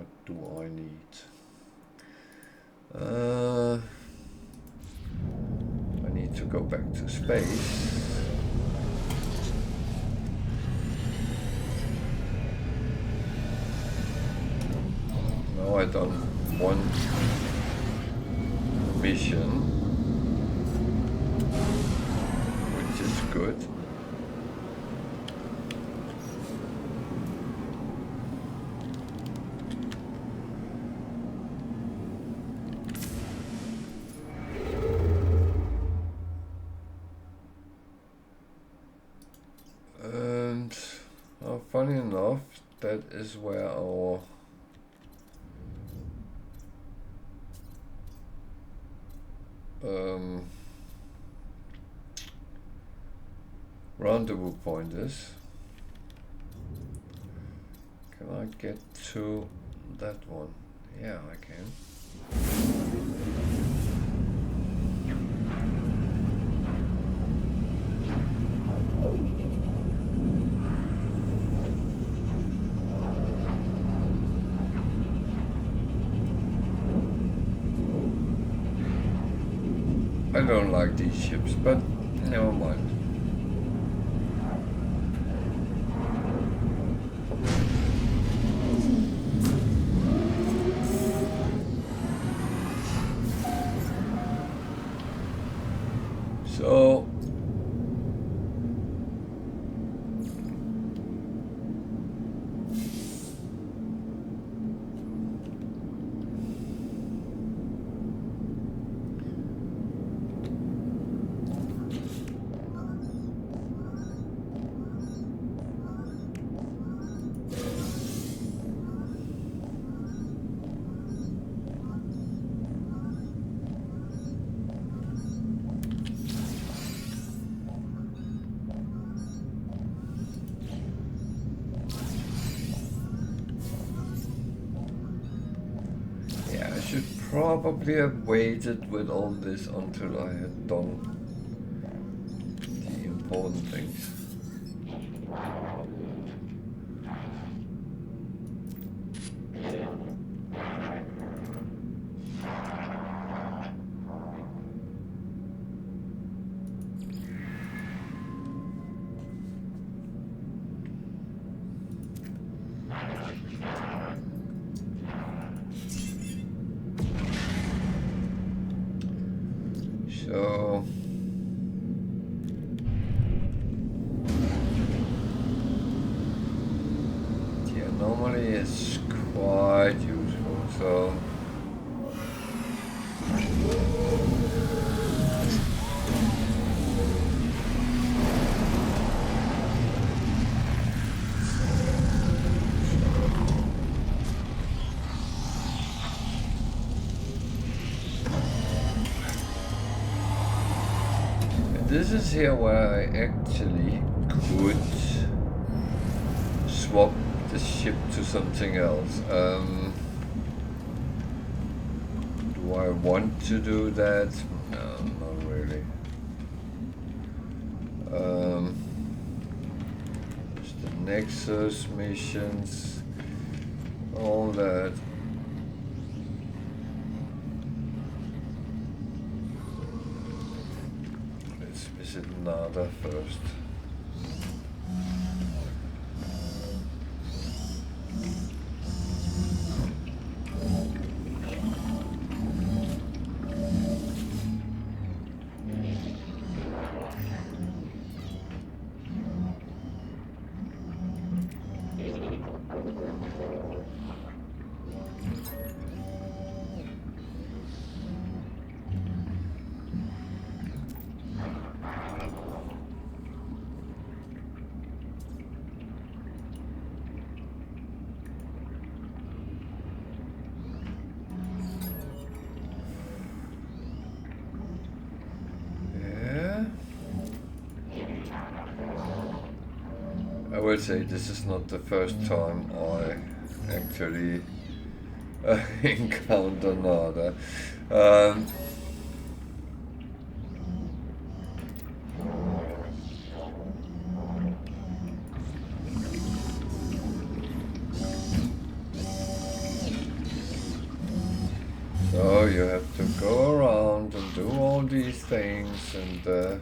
What do I need? I need to go back to space. No, I don't want mission, which is good. And funny enough, that is where our rendezvous point is. Can I get to that one? Yeah, I can. I don't like these ships, but never mind. So probably have waited with all this until I had done the important things. So the anomaly is quite useful. So this is here where I actually could swap the ship to something else. Do I want to do that? No, not really. Just the Nexus missions, all that. Nada first. I will say this is not the first time I actually encounter Nada. So you have to go around and do all these things and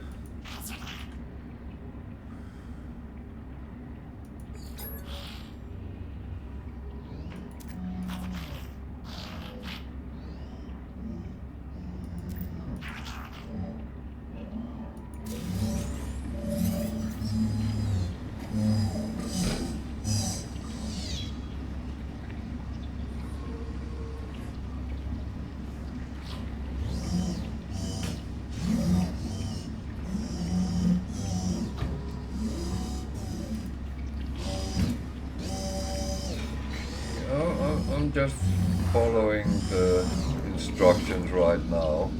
I'm just following the instructions right now.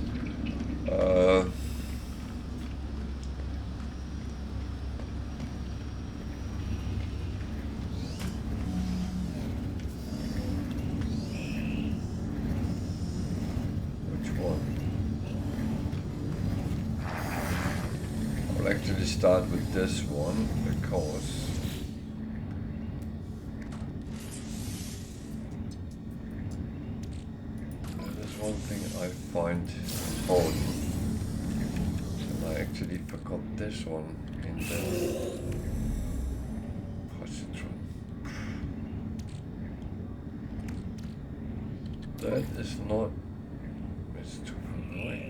Which one? I'll actually start with this one because one thing I find important, and I actually forgot this one in the positron. That is not, it's too far away.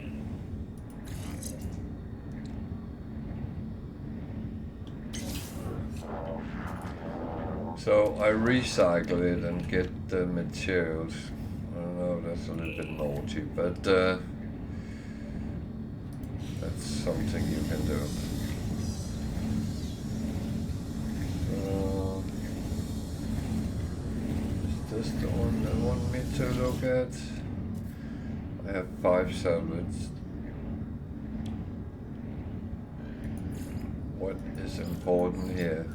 So I recycle it and get the materials. I know that's a little bit naughty, but that's something you can do. Is this the one they want me to look at? I have 5 salvage. What is important here?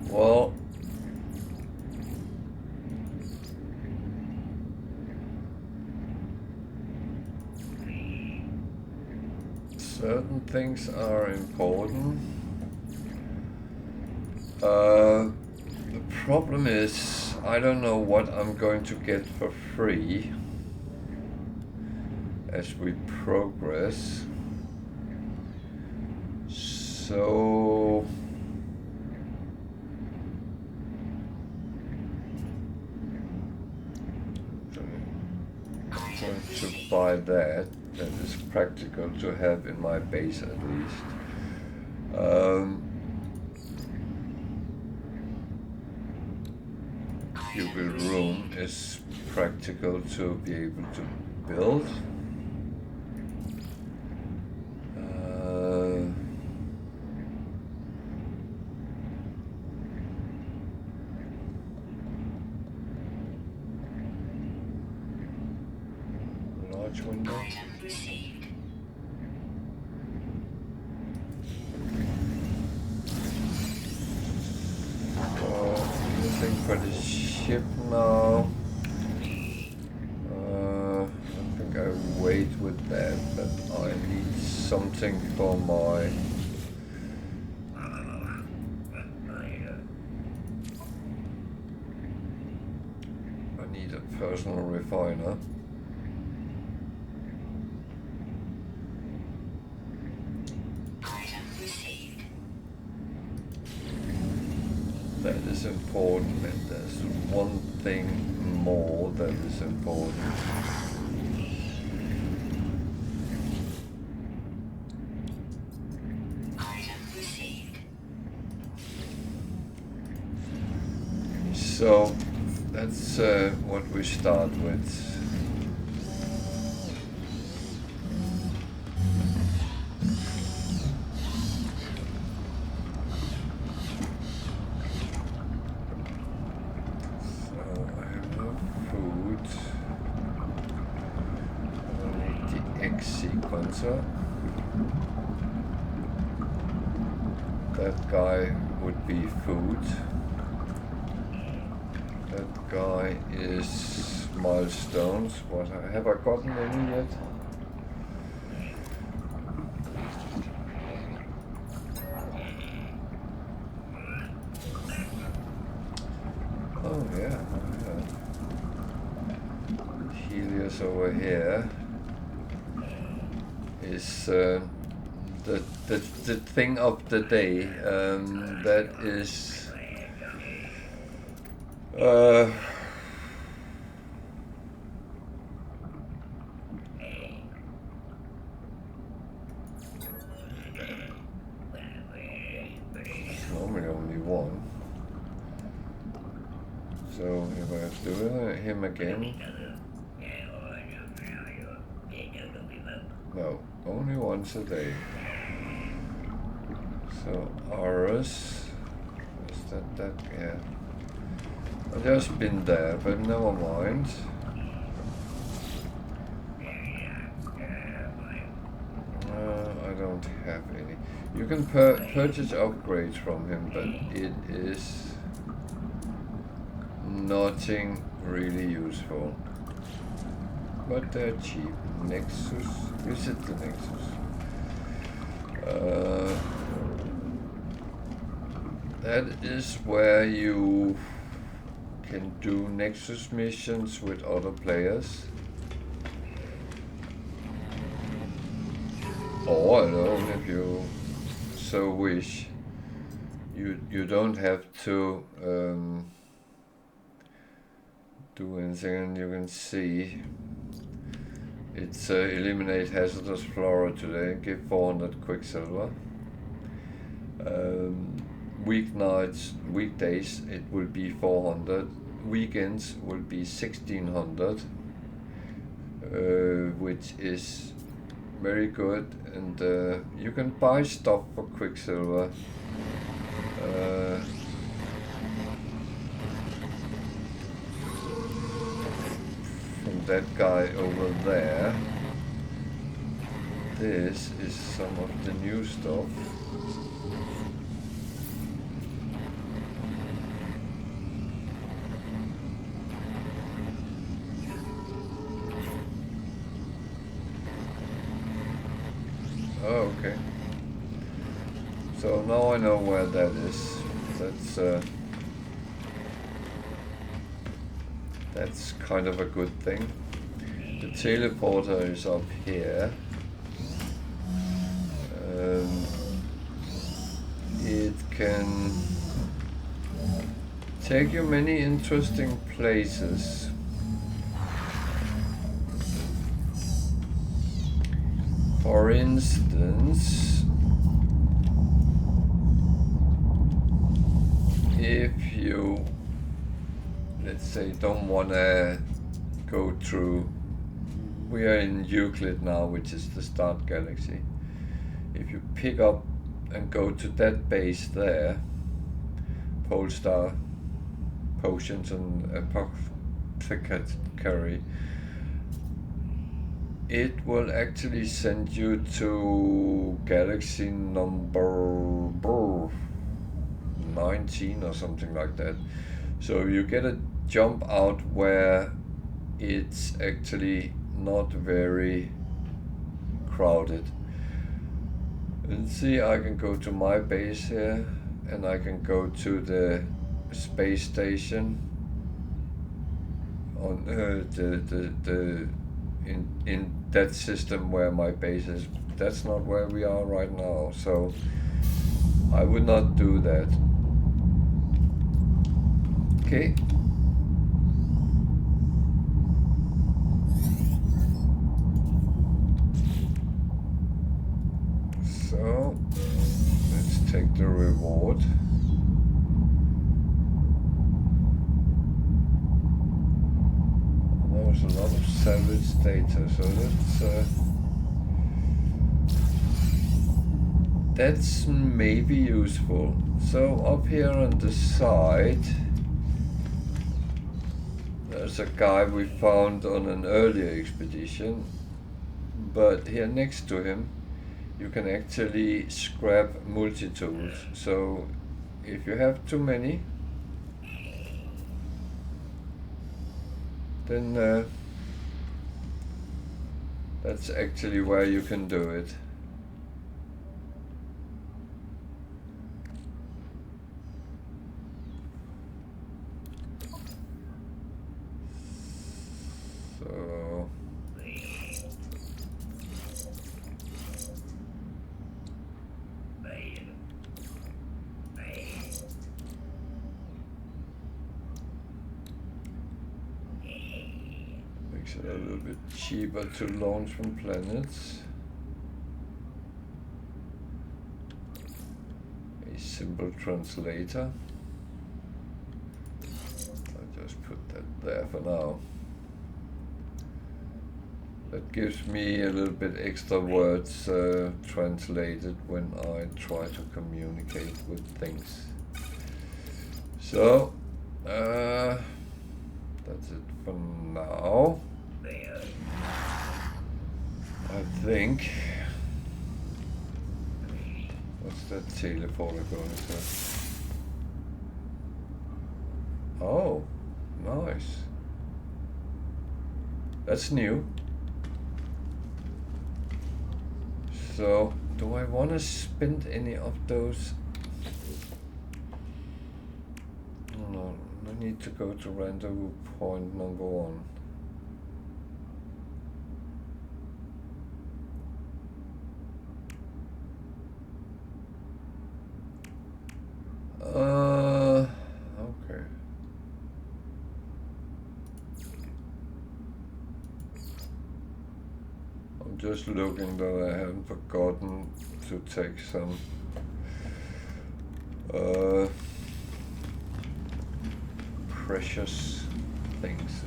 Well, certain things are important. The problem is I don't know what I'm going to get for free as we progress. So I'm going to buy that. That is practical to have in my base at least. Cubic room is practical to be able to build. Large window. Thing for the ship now. I think I wait with that, but I need something for my I need a personal refiner. That is important, and there's one thing more that is important. So that's what we start with. That guy would be food. That guy is milestones. What have I gotten any yet? Oh yeah. Helios over here is the thing of the day. That is normally only one. So if I have to do him again. No, only once a day. So Aris, is that, yeah. I've just been there, but never mind. I don't have any. You can purchase upgrades from him, but it is nothing really useful. But they're cheap. Nexus, visit the Nexus. That is where you can do Nexus missions with other players. Or alone if you so wish. You don't have to do anything, and you can see it's eliminate hazardous flora today, give 400 quicksilver. Weekdays it will be 400, weekends will be 1600, which is very good, and you can buy stuff for quicksilver. From that guy over there. This is some of the new stuff. Oh, okay. So now I know where that is. That's kind of a good thing. The teleporter is up here. It can take you many interesting places. For instance, if you, let's say, don't want to go through, we are in Euclid now, which is the start galaxy. If you pick up and go to that base there, Polestar, Potions and Apothecary, it will actually send you to galaxy number 19 or something like that. So you get a jump out where it's actually not very crowded. And see, I can go to my base here, and I can go to the space station on in that system where my base is. That's not where we are right now, so I would not do that. Okay. So let's take the reward. There's a lot of salvage data, so that's maybe useful. So up here on the side, there's a guy we found on an earlier expedition, but here next to him you can actually scrap multi-tools. So if you have too many, then that's actually where you can do it. So Makes it a little bit cheaper to launch from planets. A simple translator. I'll just put that there for now. That gives me a little bit extra words translated when I try to communicate with things. So, that's it for now. I think. What's that teleporter going to? Oh, nice. That's new. So, do I want to spend any of those? No, I need to go to rendezvous point number 1. Okay. I'm just looking that I haven't forgotten to take some precious things.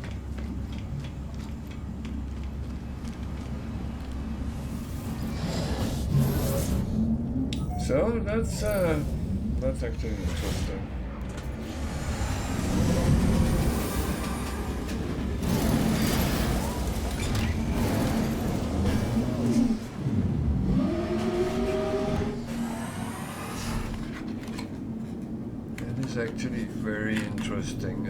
So that's actually interesting. That is actually very interesting.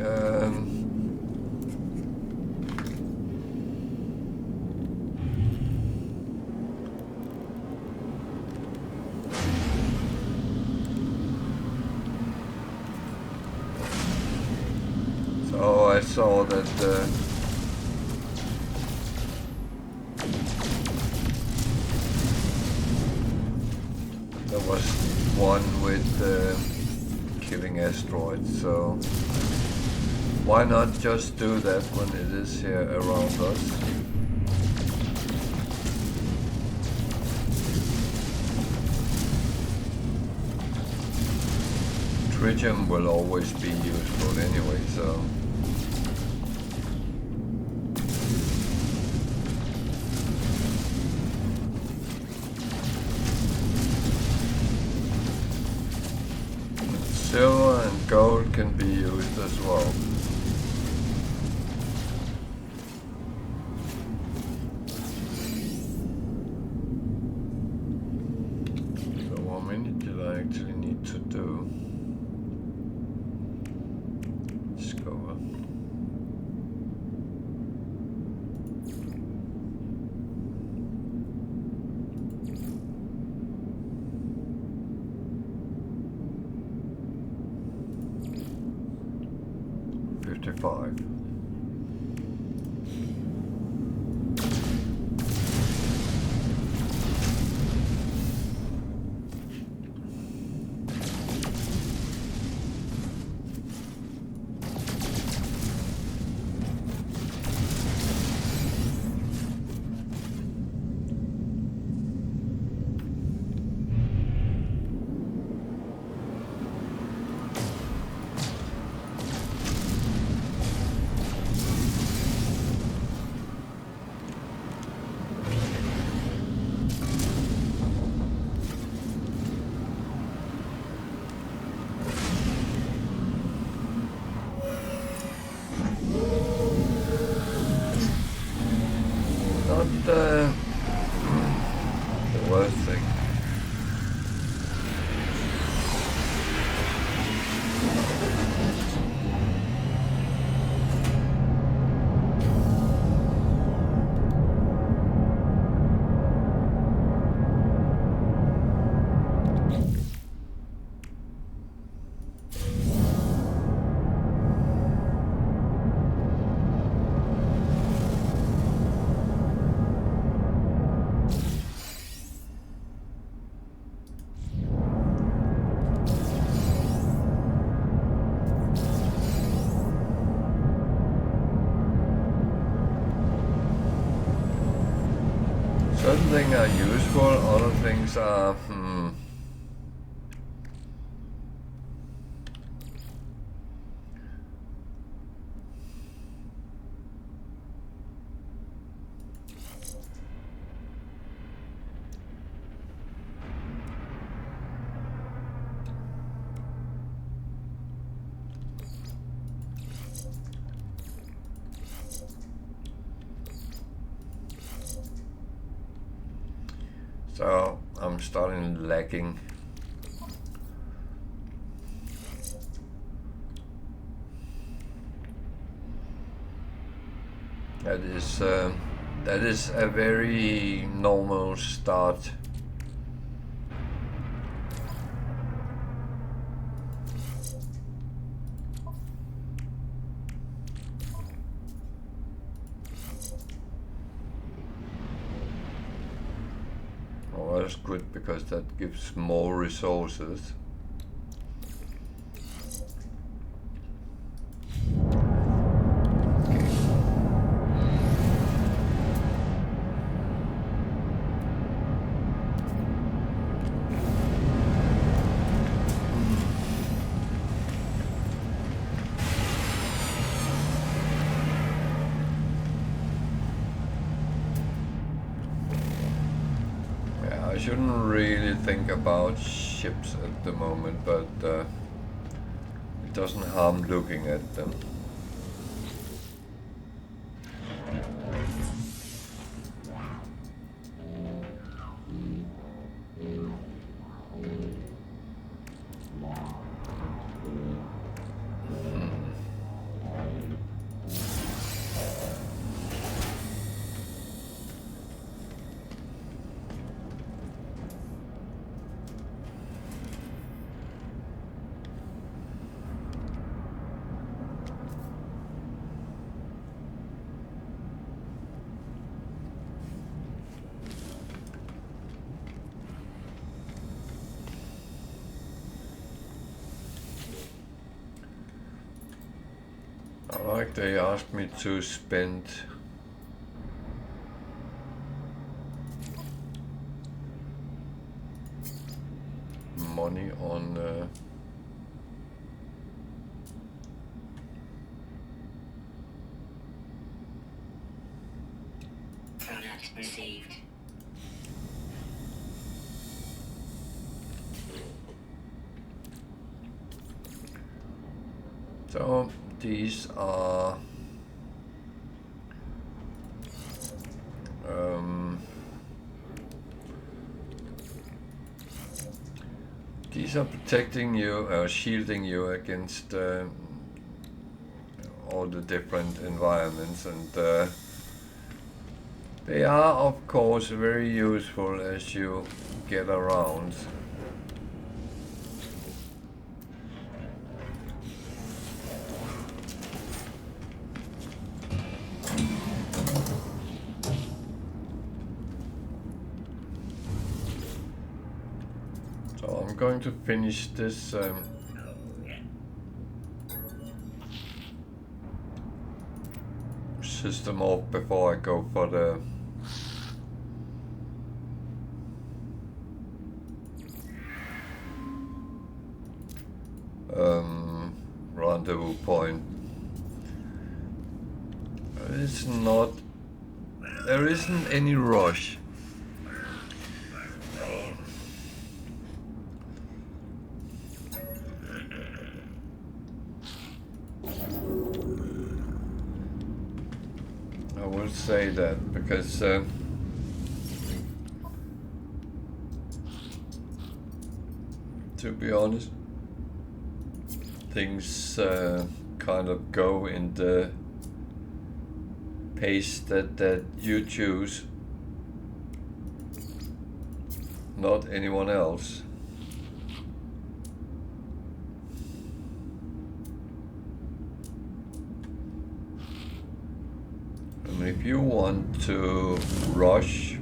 So I saw that there was one with killing asteroids, so why not just do that when it is here around us? Tritium will always be useful anyway, so silver and gold can be used as well. So how many did I actually need to do? Discover. Five. The worst thing. things are useful, other things are So I'm starting lagging. That is a very normal start. Oh, that's good because that gives more resources. I shouldn't really think about ships at the moment, but it doesn't harm looking at them. Like they asked me to spend money on product received. So these are protecting you, shielding you against all the different environments, and they are of course very useful as you get around. So I'm going to finish this system off before I go for the rendezvous point. There isn't any rush. I will say that because to be honest, things kind of go in the pace that you choose, not anyone else. And if you want to rush,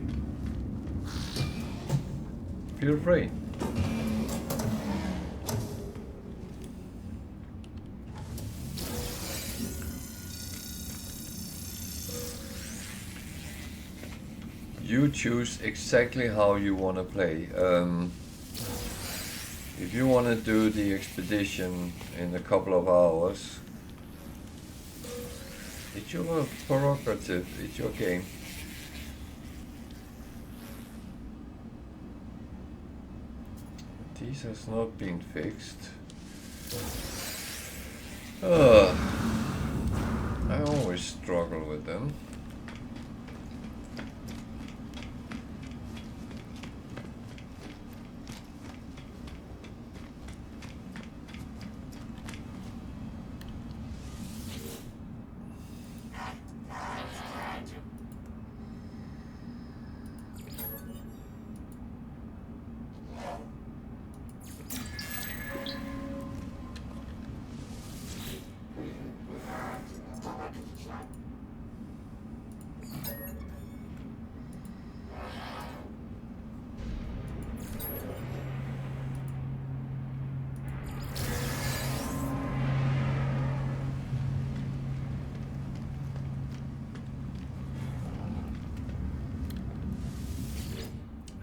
feel free. you choose exactly how you want to play. If you want to do the expedition in a couple of hours, it's your prerogative, it's your game. These has not been fixed. I always struggle with them.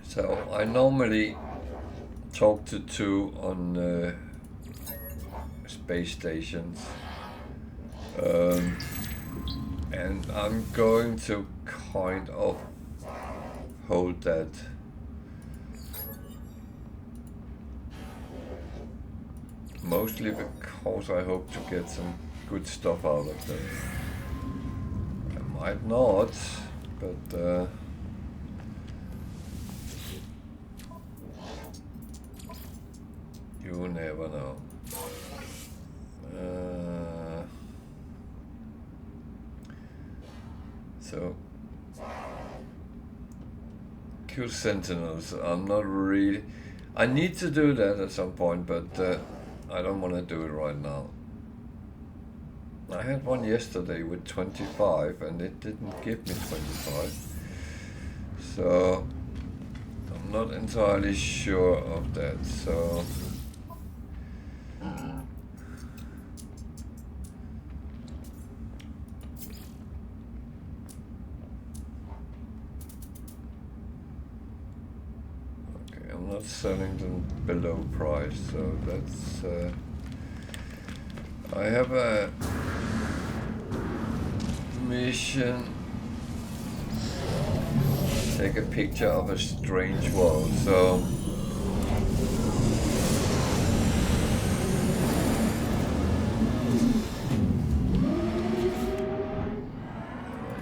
So I normally talk to two on space stations, and I'm going to kind of hold that. Mostly because I hope to get some good stuff out of them. I might not, but you never know. So, kill sentinels. I'm not really. I need to do that at some point, but I don't want to do it right now. I had one yesterday with 25 and it didn't give me 25. So I'm not entirely sure of that. So okay, I'm not selling them below price, so that's I have a mission. Take a picture of a strange world. So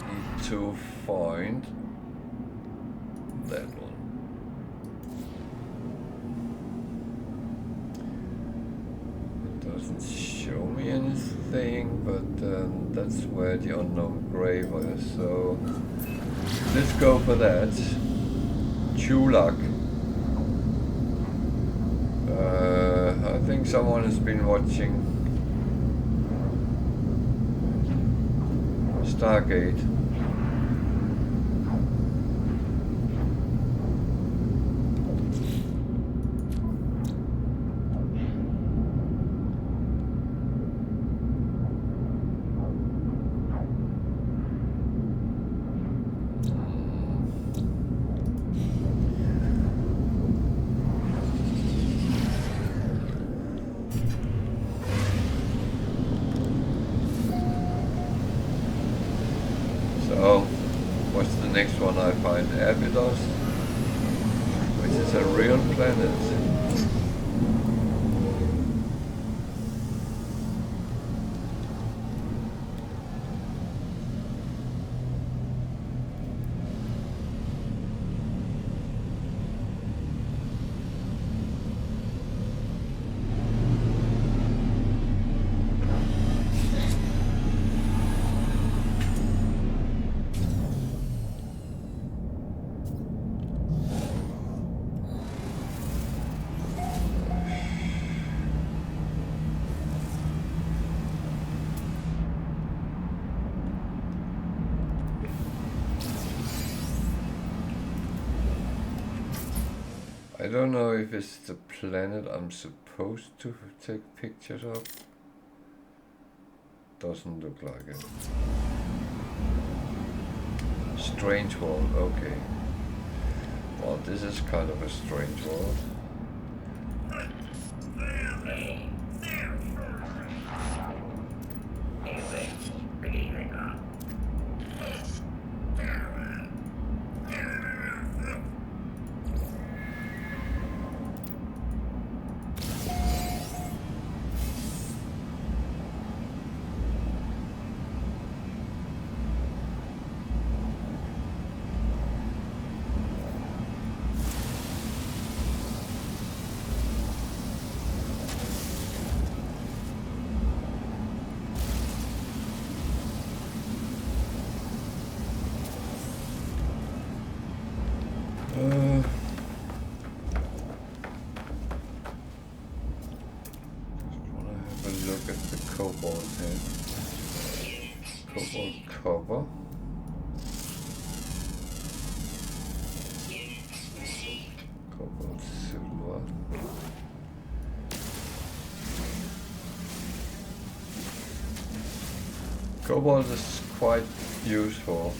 I need to find that one. It doesn't show me anything, but that's where the unknown grave is. So let's go for that. Chulak. I think someone has been watching Stargate. So, what's the next one I find? Abydos, which is a real planet. I don't know if it's the planet I'm supposed to take pictures of. Doesn't look like it. Strange world, okay. Well, this is kind of a strange world. Cover. Cobalt silver. Cobalt is quite useful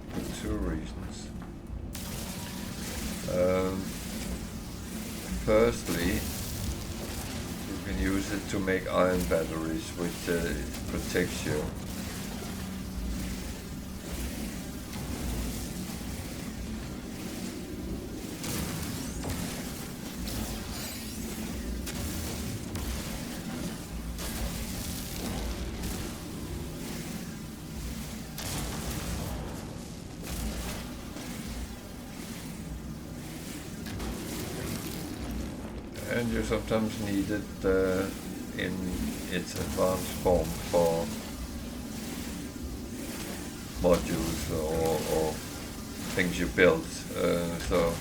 for two reasons. Firstly, you can use it to make iron batteries, which protects you. And you sometimes need it in its advanced form for modules or things you build. So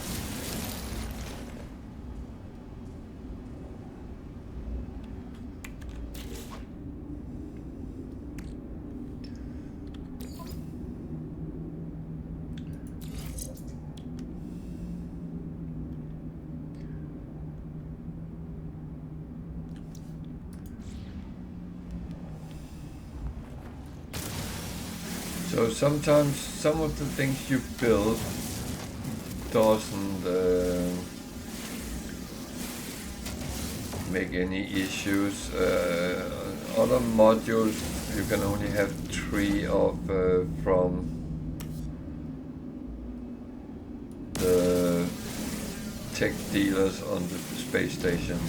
So sometimes some of the things you build doesn't make any issues. Other modules you can only have 3 of from the tech dealers on the space station.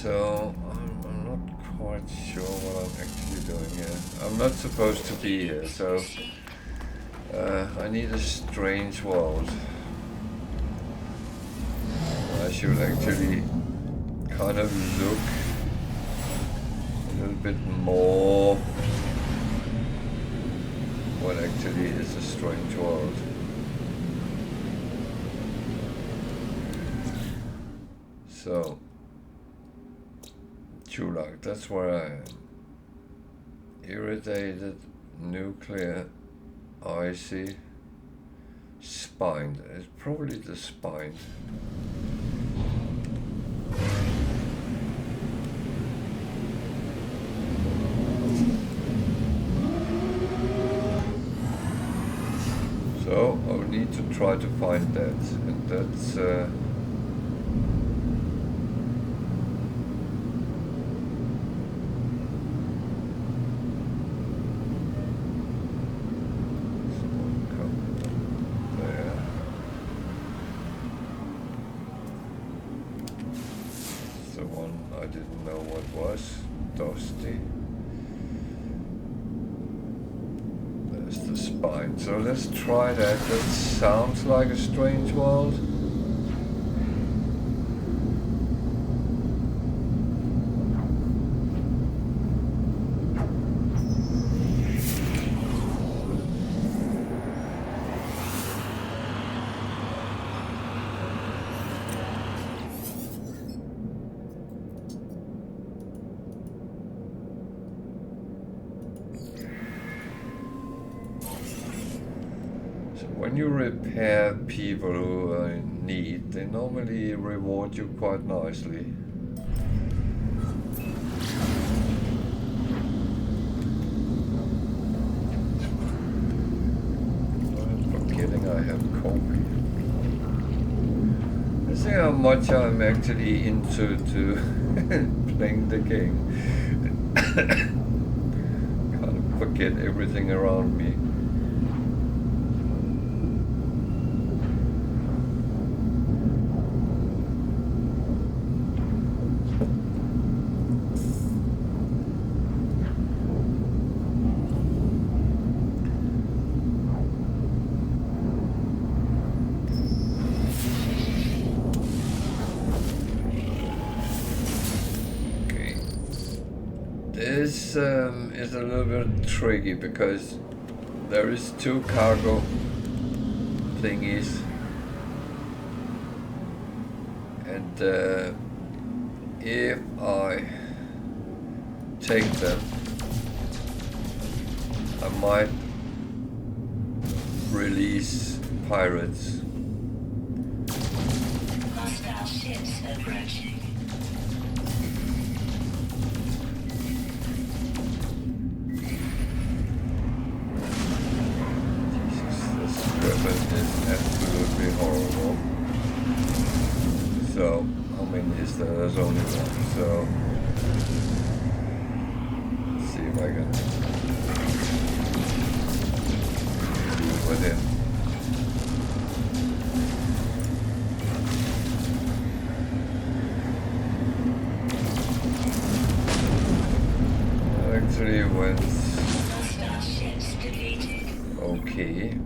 So I'm not quite sure what I'm actually doing here. I'm not supposed to be here, so I need a strange world. I should actually kind of look a little bit more what actually is a strange world. So Chulak, that's where I am. Irradiated, nuclear, icy, spined. It's probably the spine. So I will need to try to find that, and that's so let's try that. That sounds like a strange world. when you repair people who are in need, they normally reward you quite nicely. I'm forgetting I have coffee. I see how much I'm actually into to playing the game. Kind of forget everything around me. This is a little bit tricky because there is 2 cargo thingies, and if I take them, I might release pirates. Hostile ships approaching. Is absolutely horrible. So, how many is there? There's only one. So, let's see if I can deal with him. Actually went okay.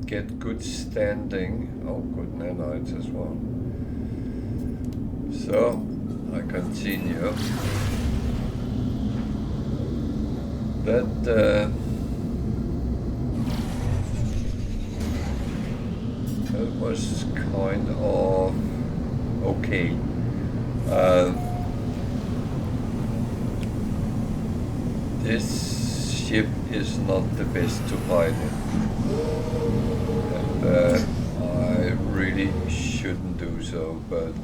Get good standing. Oh, good nanites as well. So I continue. That was kind of okay. This ship is not the best to fight in. I really shouldn't do so, but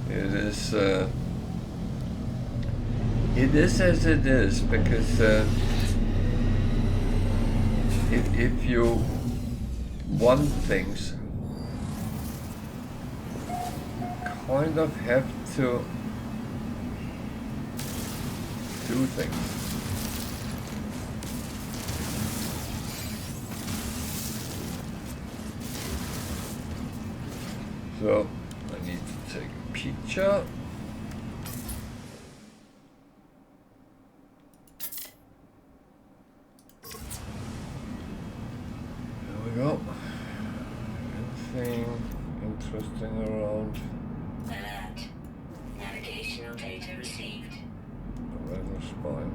it is as it is, because if you want things, you kind of have to do things. So I need to take a picture. There we go. Anything interesting around? Alert. Navigational data received. Weather spine.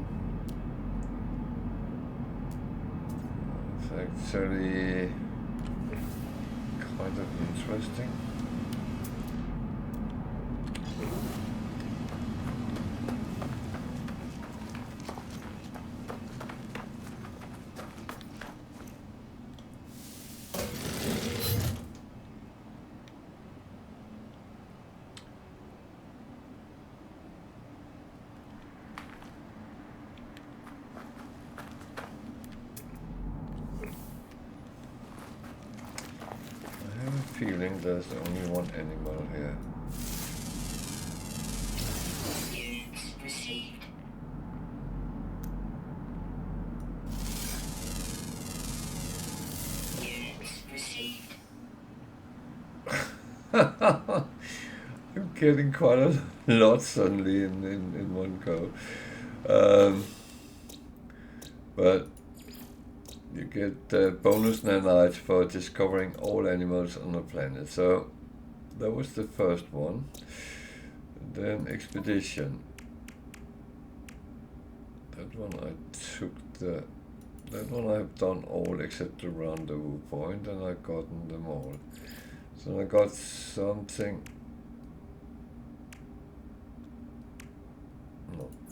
It's actually kind of interesting. Feeling there's only one animal here. Units received. Units received. I'm getting quite a lot suddenly in one go. But you get bonus nanites for discovering all animals on the planet. So that was the first one. Then expedition. That one I took that one I've done all except the rendezvous point, and I've gotten them all. So I got something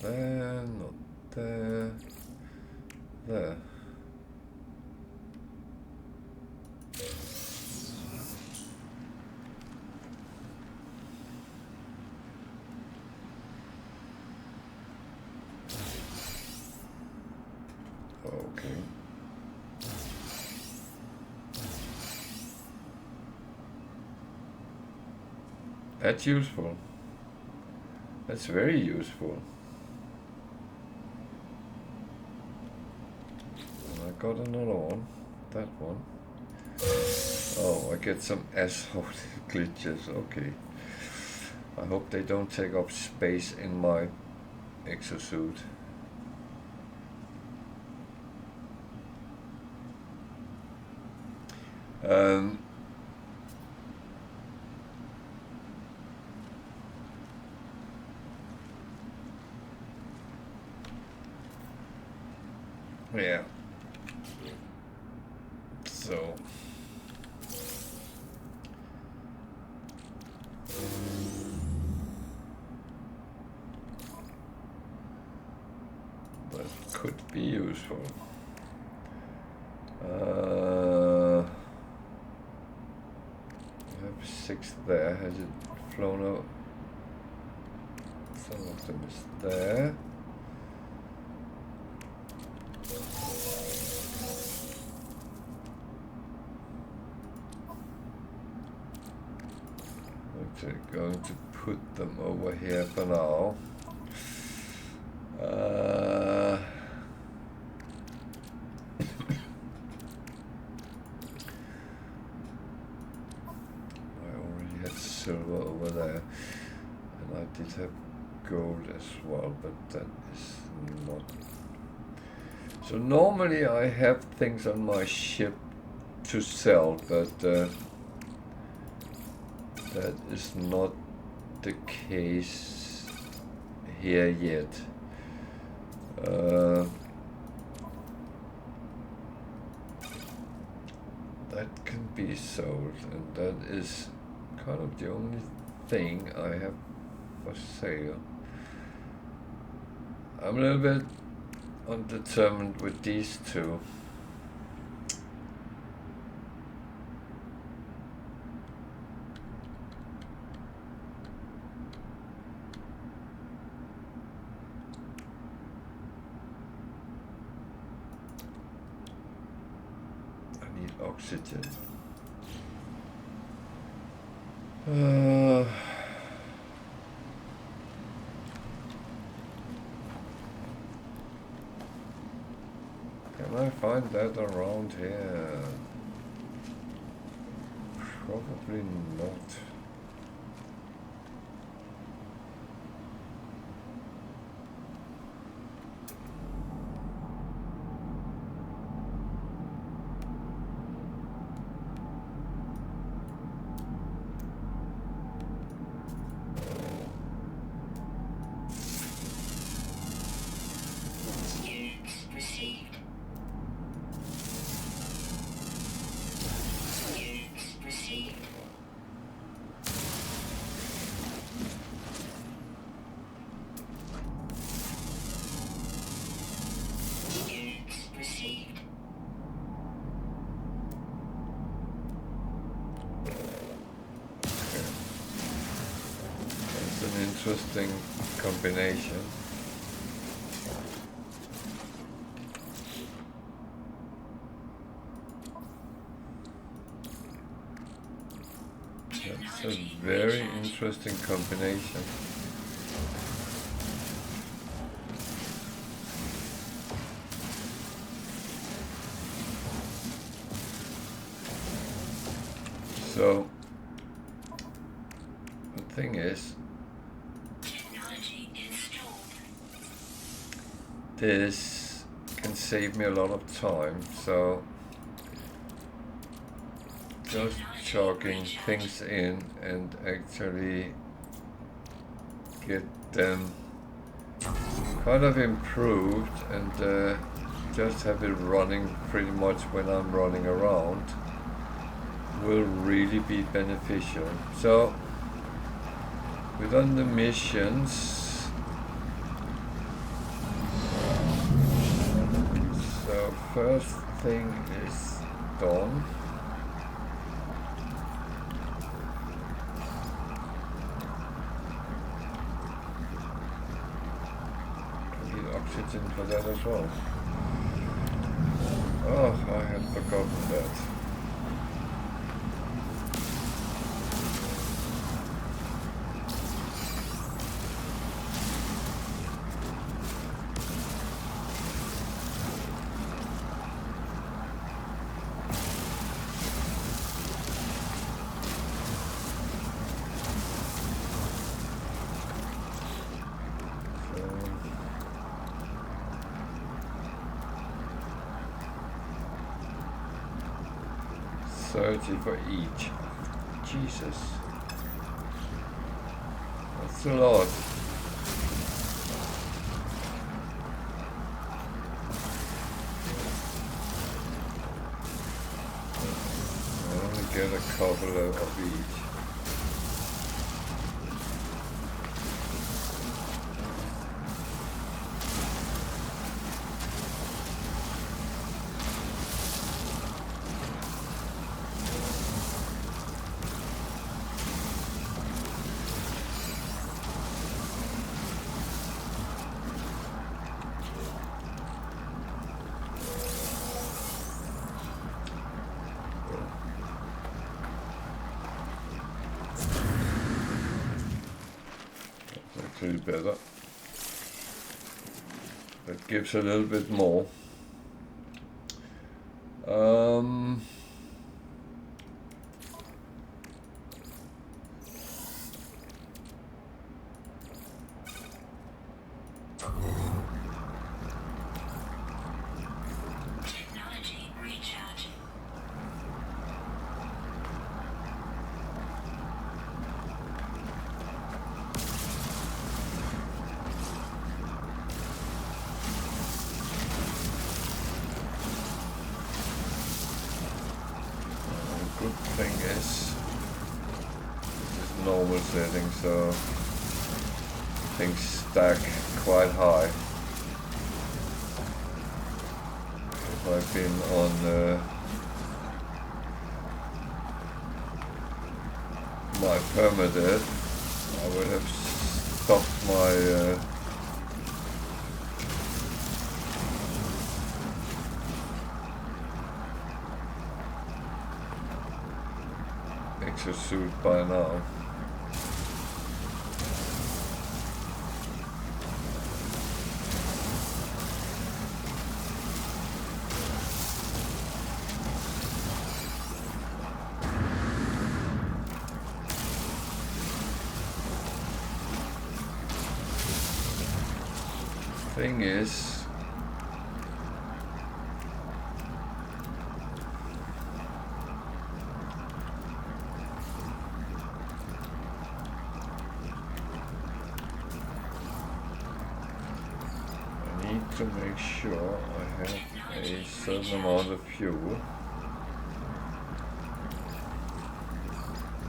there, not there, there. Okay. That's useful. That's very useful. And I got another one. That one. Oh, I get some asshole glitches. Okay. I hope they don't take up space in my exosuit. Yeah. So. That could be useful. I have 6 there. Has it flown out? Some of them is there. Okay, going to put them over here for now. Silver over there, and I did have gold as well, but that is not. So normally I have things on my ship to sell, but that is not the case here yet. That can be sold, and that is kind of the only thing I have for sale. I'm a little bit undetermined with these two. I need oxygen. Can I find that around here? Probably not. Interesting combination. That's a very interesting combination. So the thing is, this can save me a lot of time, so just chugging things in and actually get them kind of improved and just have it running pretty much when I'm running around will really be beneficial. So we've done the missions. first thing is done. I need oxygen for that as well. Oh, I had forgotten that. So 30 for each. Jesus. That's a lot. I only get a couple of each. Actually better. That gives a little bit more. Technology recharging. Good thing is this is normal setting, so things stack quite high. If I've been on my permadeath, I would have stopped my exosuit by now. Thing is, I need to make sure I have a certain amount of fuel.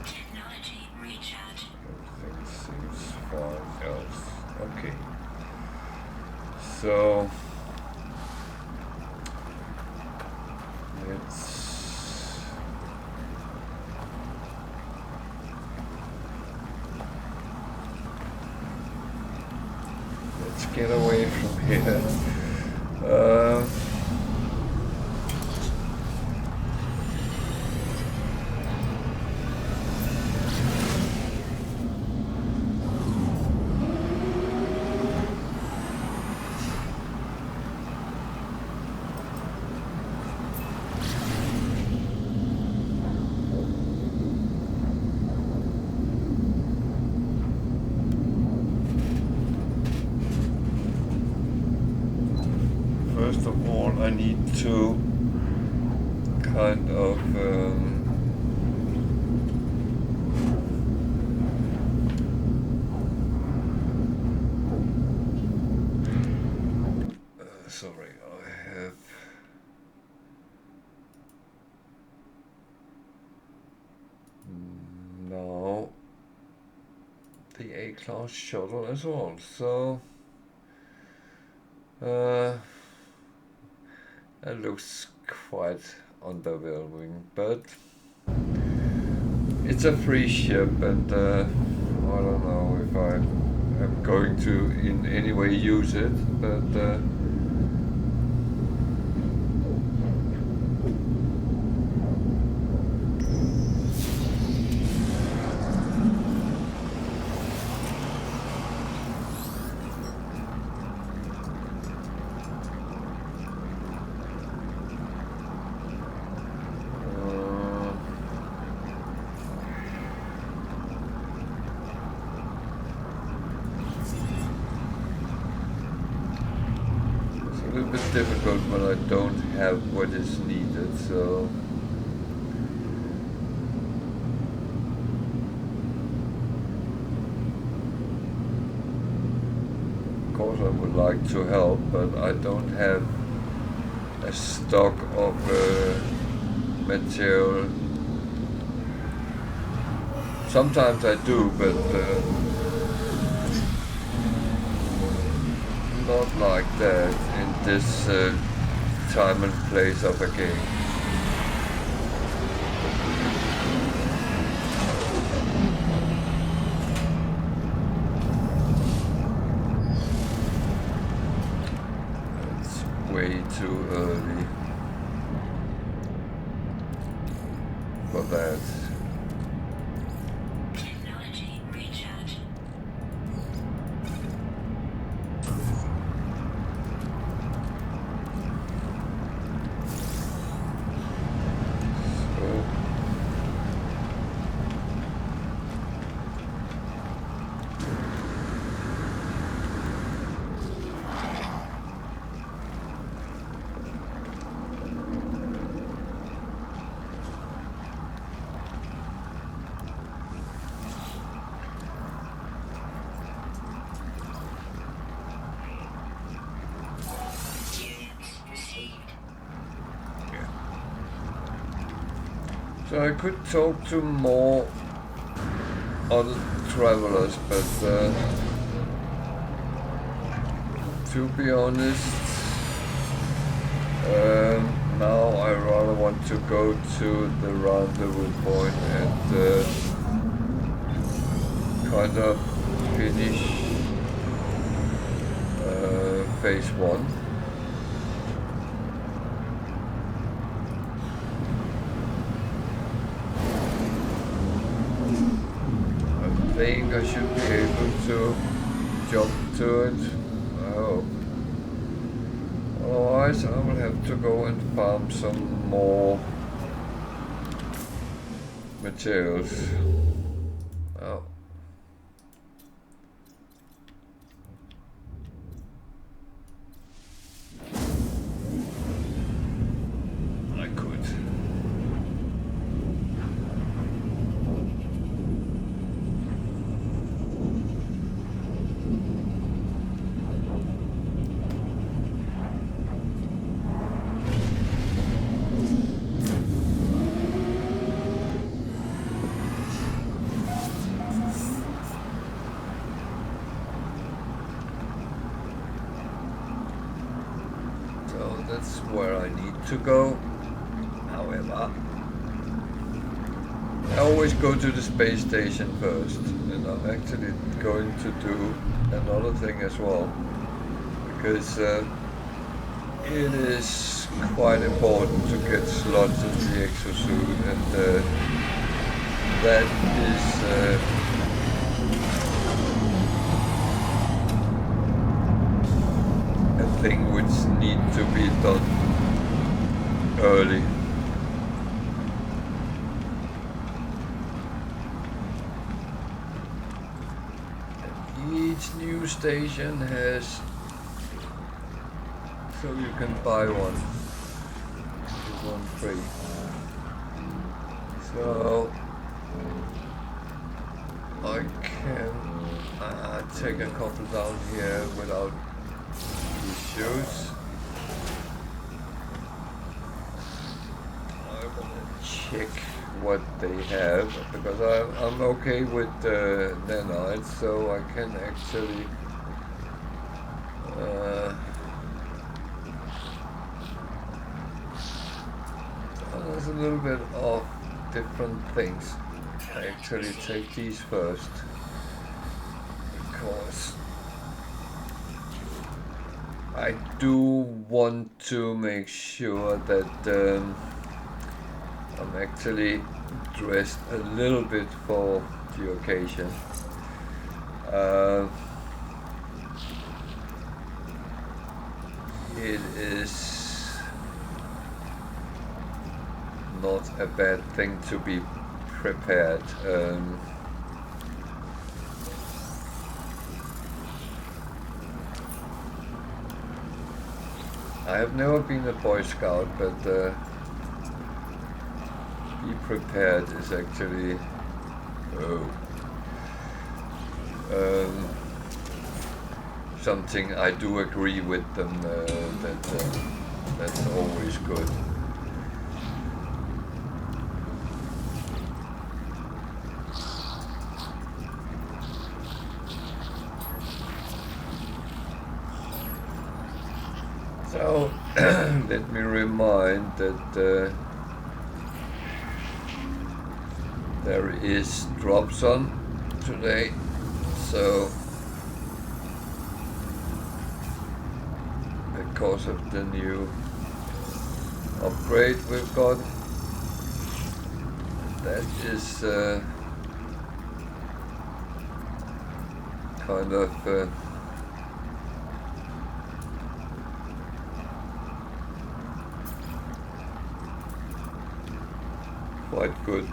Technology recharging. Everything seems fine else. Okay. So let's get away from here. First of all, I need to kind of sorry, I have now the A-class shuttle as well, so That looks quite underwhelming, but it's a free ship, and I don't know if I am going to in any way use it, but a little bit difficult when I don't have what is needed, so of course I would like to help, but I don't have a stock of material. Sometimes I do, but not like that in this time and place of a game. It's way too early for that. Technology recharge. So Units received. So I could talk to more other travelers, but to be honest, now I rather want to go to the rendezvous point and kind of finish phase 1. I think I should be able to jump to it. I hope. Otherwise, I will have to go and farm some more materials. Oh. I could. So that's where I need to go. However, I always go to the space station first, and I'm actually going to do another thing as well, because it is quite important to get slots in the exosuit, and that is a thing which needs to be done early. Each new station has, so you can buy one, there's one free. So I can take a couple down here without issues. I'm gonna check what they have, because I'm okay with nanites, so I can actually little bit of different things. I actually take these first because I do want to make sure that I'm actually dressed a little bit for the occasion. It is not a bad thing to be prepared. I have never been a Boy Scout, but be prepared is actually something I do agree with them that's always good. So let me remind that there is drops on today, so because of the new upgrade we've got, that is kind of quite good.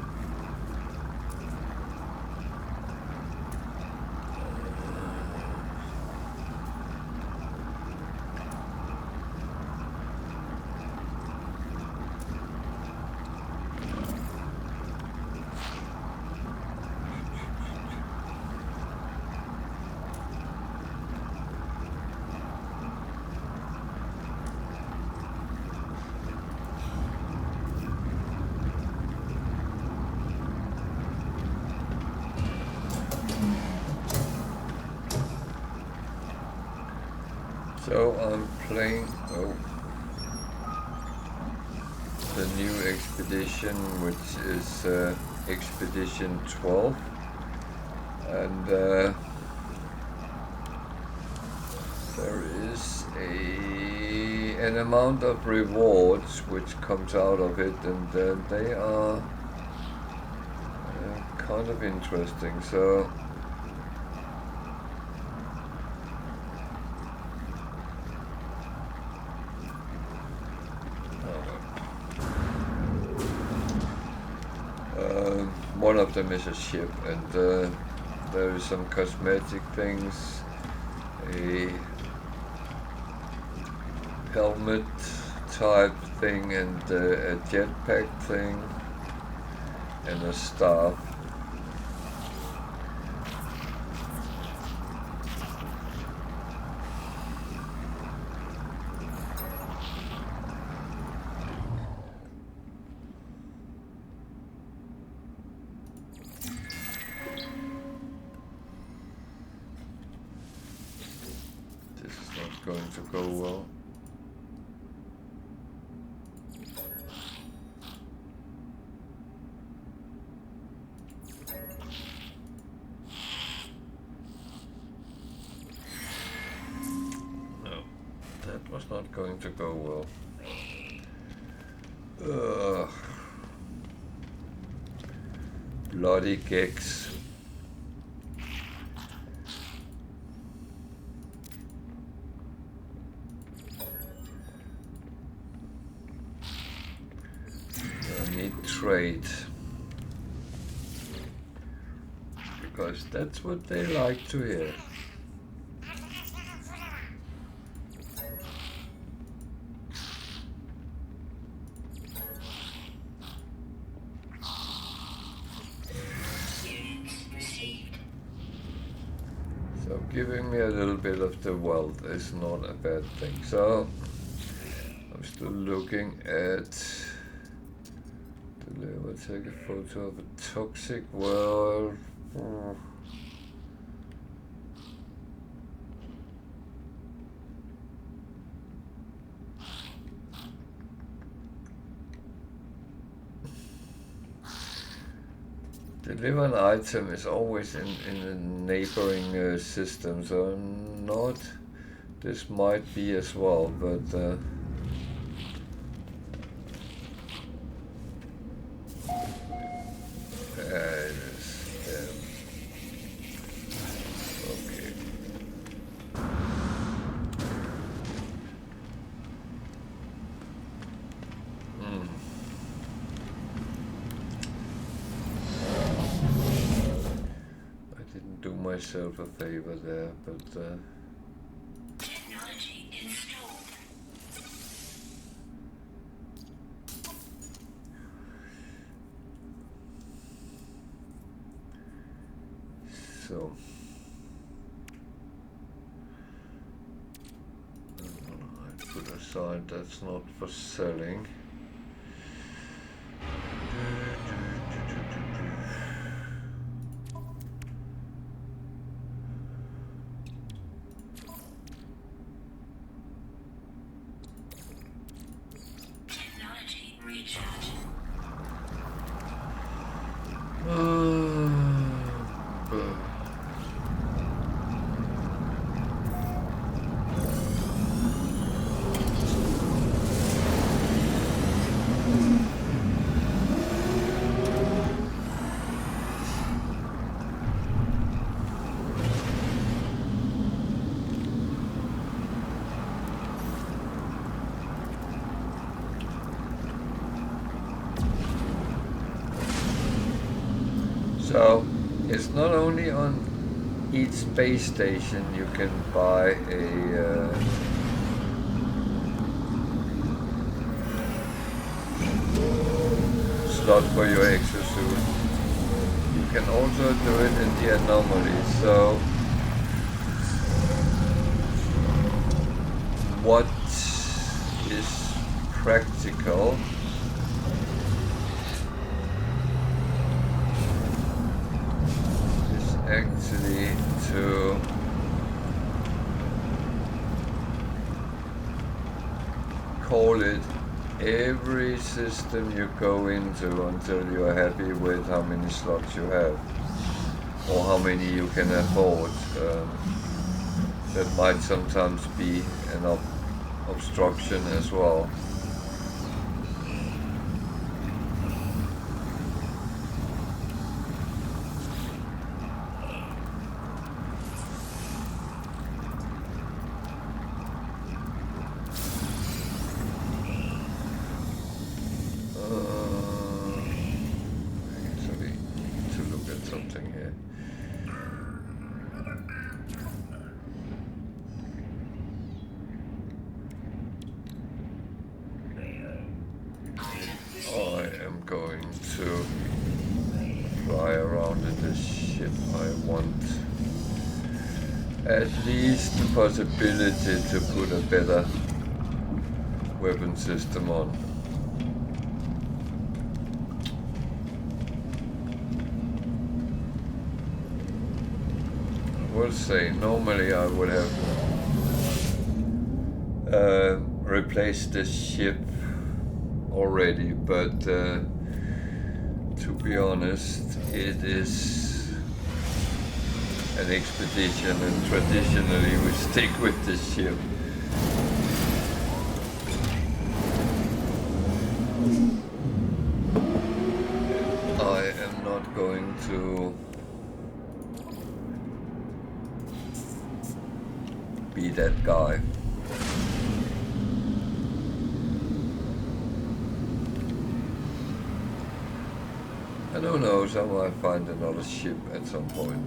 So I'm playing the new expedition, which is Expedition 12, and there is an amount of rewards which comes out of it, and they are kind of interesting. So one of them is a ship, and there is some cosmetic things, a helmet type thing, and a jetpack thing, and a staff. Going to go well. No, that was not going to go well. Bloody gigs. Trade, because that's what they like to hear. So giving me a little bit of the wealth is not a bad thing. So I'm still looking at take a photo of a toxic world. deliver an item is always in a neighboring system, so not. This might be as well, but there it is. Okay. I didn't do myself a favor there, but Technology installed. so I put aside that's not for selling. Technology recharge. So it's not only on each space station you can buy a slot for your exosuit. You can also do it in the anomaly. So what is practical actually to call it every system you go into until you're happy with how many slots you have or how many you can afford. That might sometimes be an obstruction as well. Actually, need to look at something here. I am going to fly around in this ship. I want at least the possibility to put a better weapon system on. I will say, normally I would have replaced this ship already, but to be honest, it is an expedition and traditionally we stick with this ship. I am not going to be that guy. And who knows, I might find another ship at some point.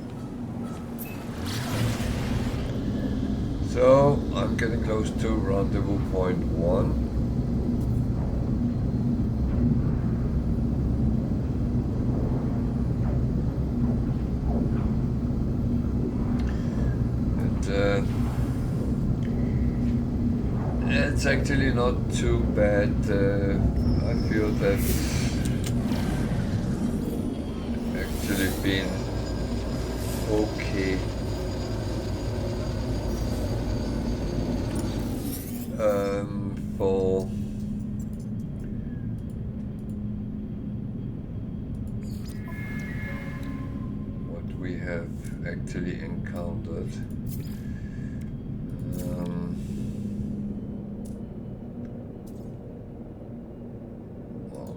So, I'm getting close to rendezvous point 1. It's actually not too bad. I feel that actually been okay. For Well,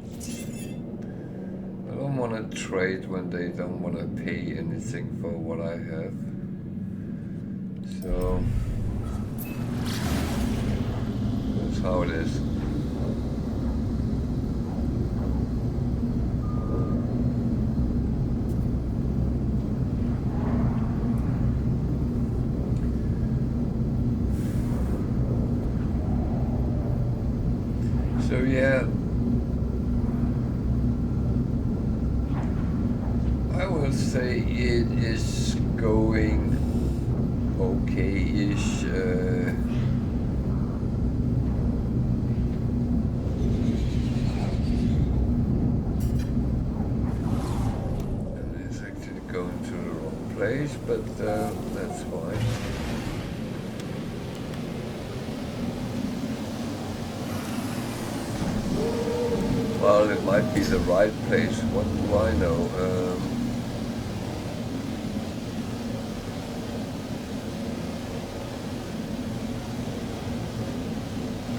I don't want to trade when they don't want to pay anything for what I have. So that's how it is. So yeah, I will say it is going okay-ish. It's actually going to the wrong place, but that's fine. Well, it might be the right place. What do I know?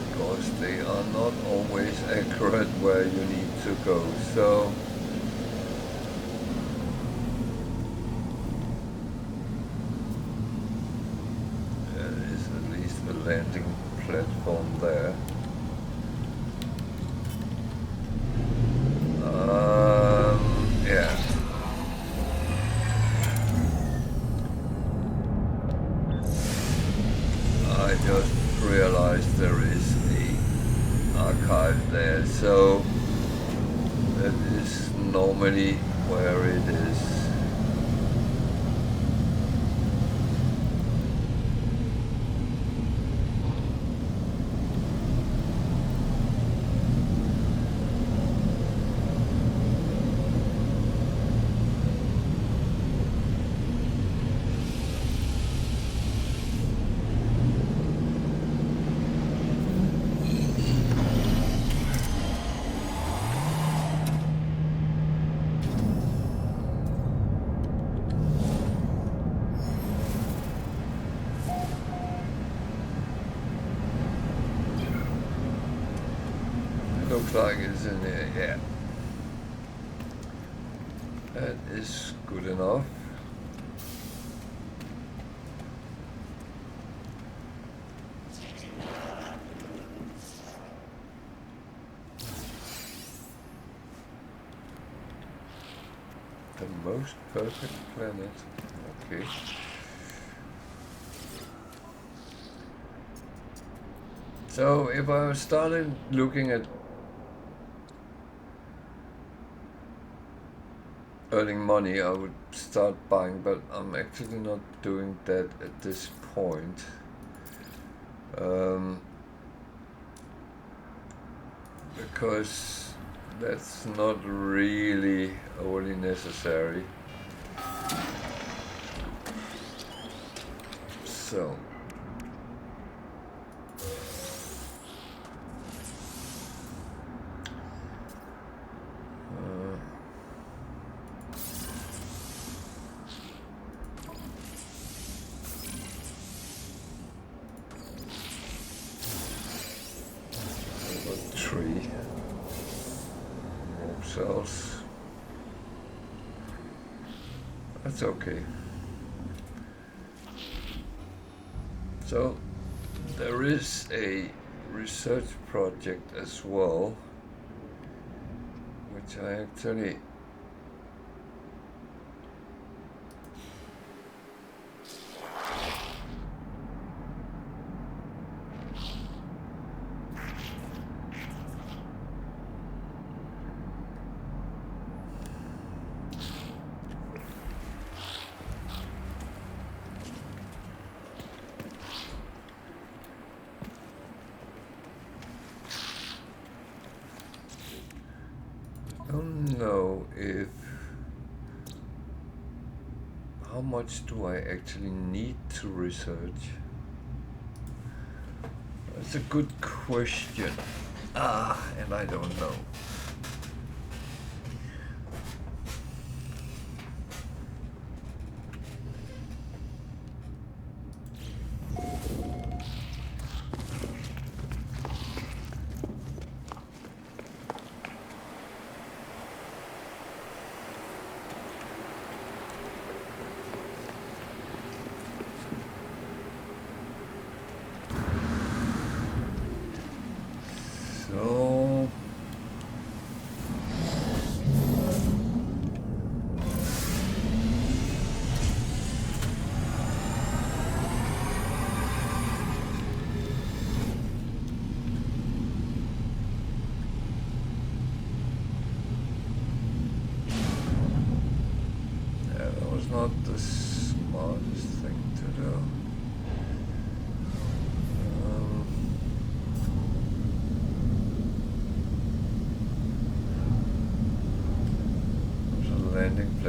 Because they are not always accurate where you need to go. So there is at least a landing platform there. Yeah. I just realized there is a archive there, so that is normally where it is. Looks like it's in there, yeah. That is good enough. The most perfect planet. Okay. So if I started looking at earning money, I would start buying, but I'm actually not doing that at this point. Because that's not really only necessary. So tree, more cells. That's okay. So there is a research project as well, which I actually don't know if how much do I actually need to research? That's a good question. And I don't know.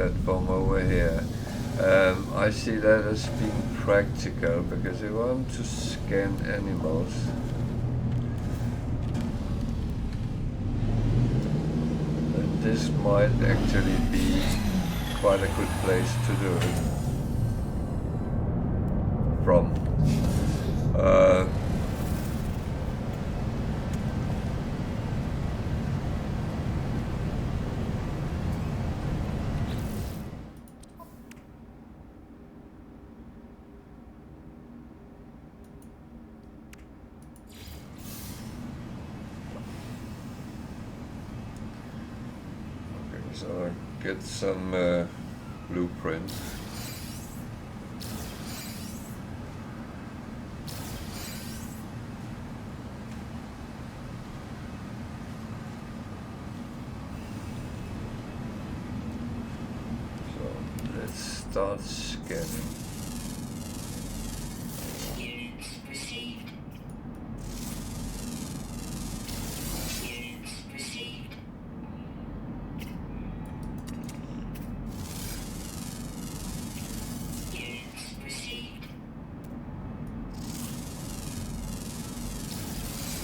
platform over here. I see that as being practical because if I want to scan animals, then this might actually be quite a good place to do it from. So I get some blueprints. So let's start scanning. Units received. Units received. Units received.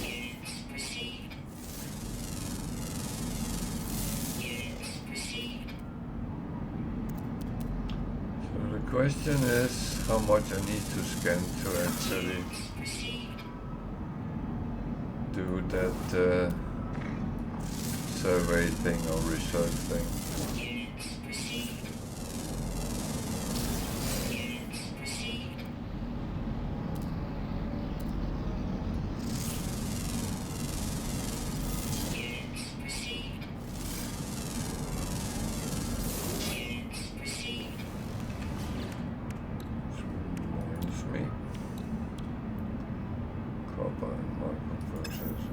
Units received. Units received. So the question is how much I need to scan to actually Units received. do that survey thing or research thing. Units received. Units received. Units received. Units received. Reminds me. Copper and microprocessor.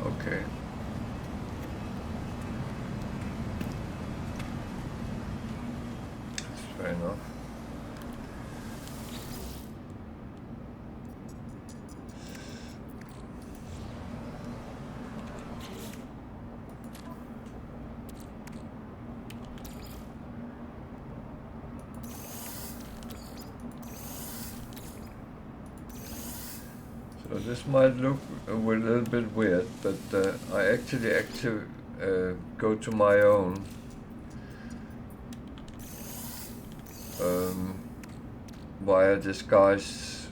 Okay. That's fair enough. So this might look a little bit weird, but I actually go to my own via disguise.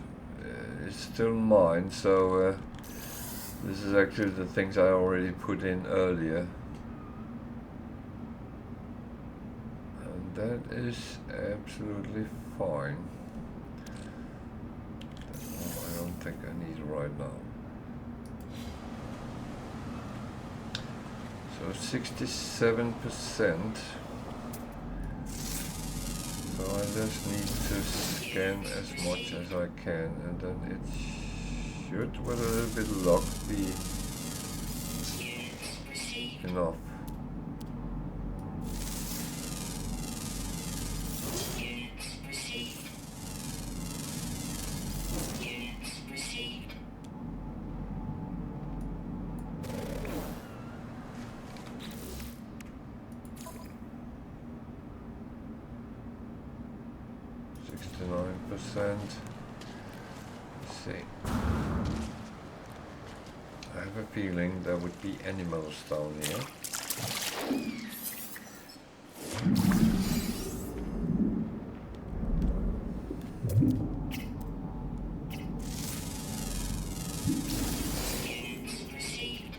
It's still mine, so this is actually the things I already put in earlier. And that is absolutely fine. I don't think I need it right now. So 67%. So I just need to scan as much as I can, and then it should, with a little bit of luck, be Units received. enough. Units received. Units received. 69%. Let's see. I have a feeling there would be animals down here. Units received.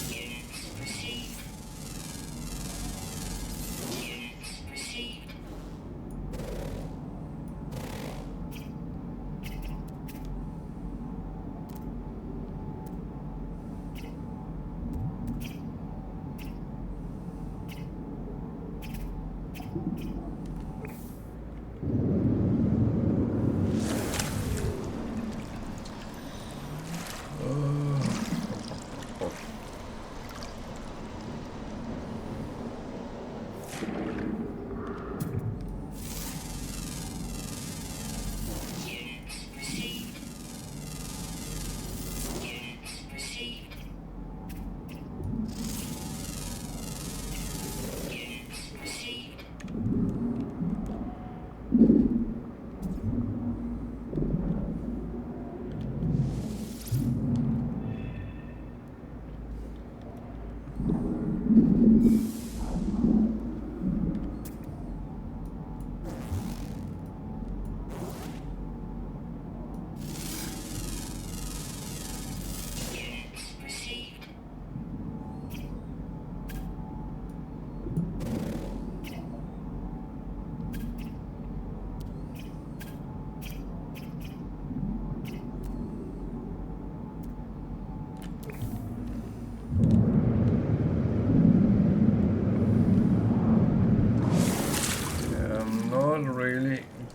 Units received. Units received.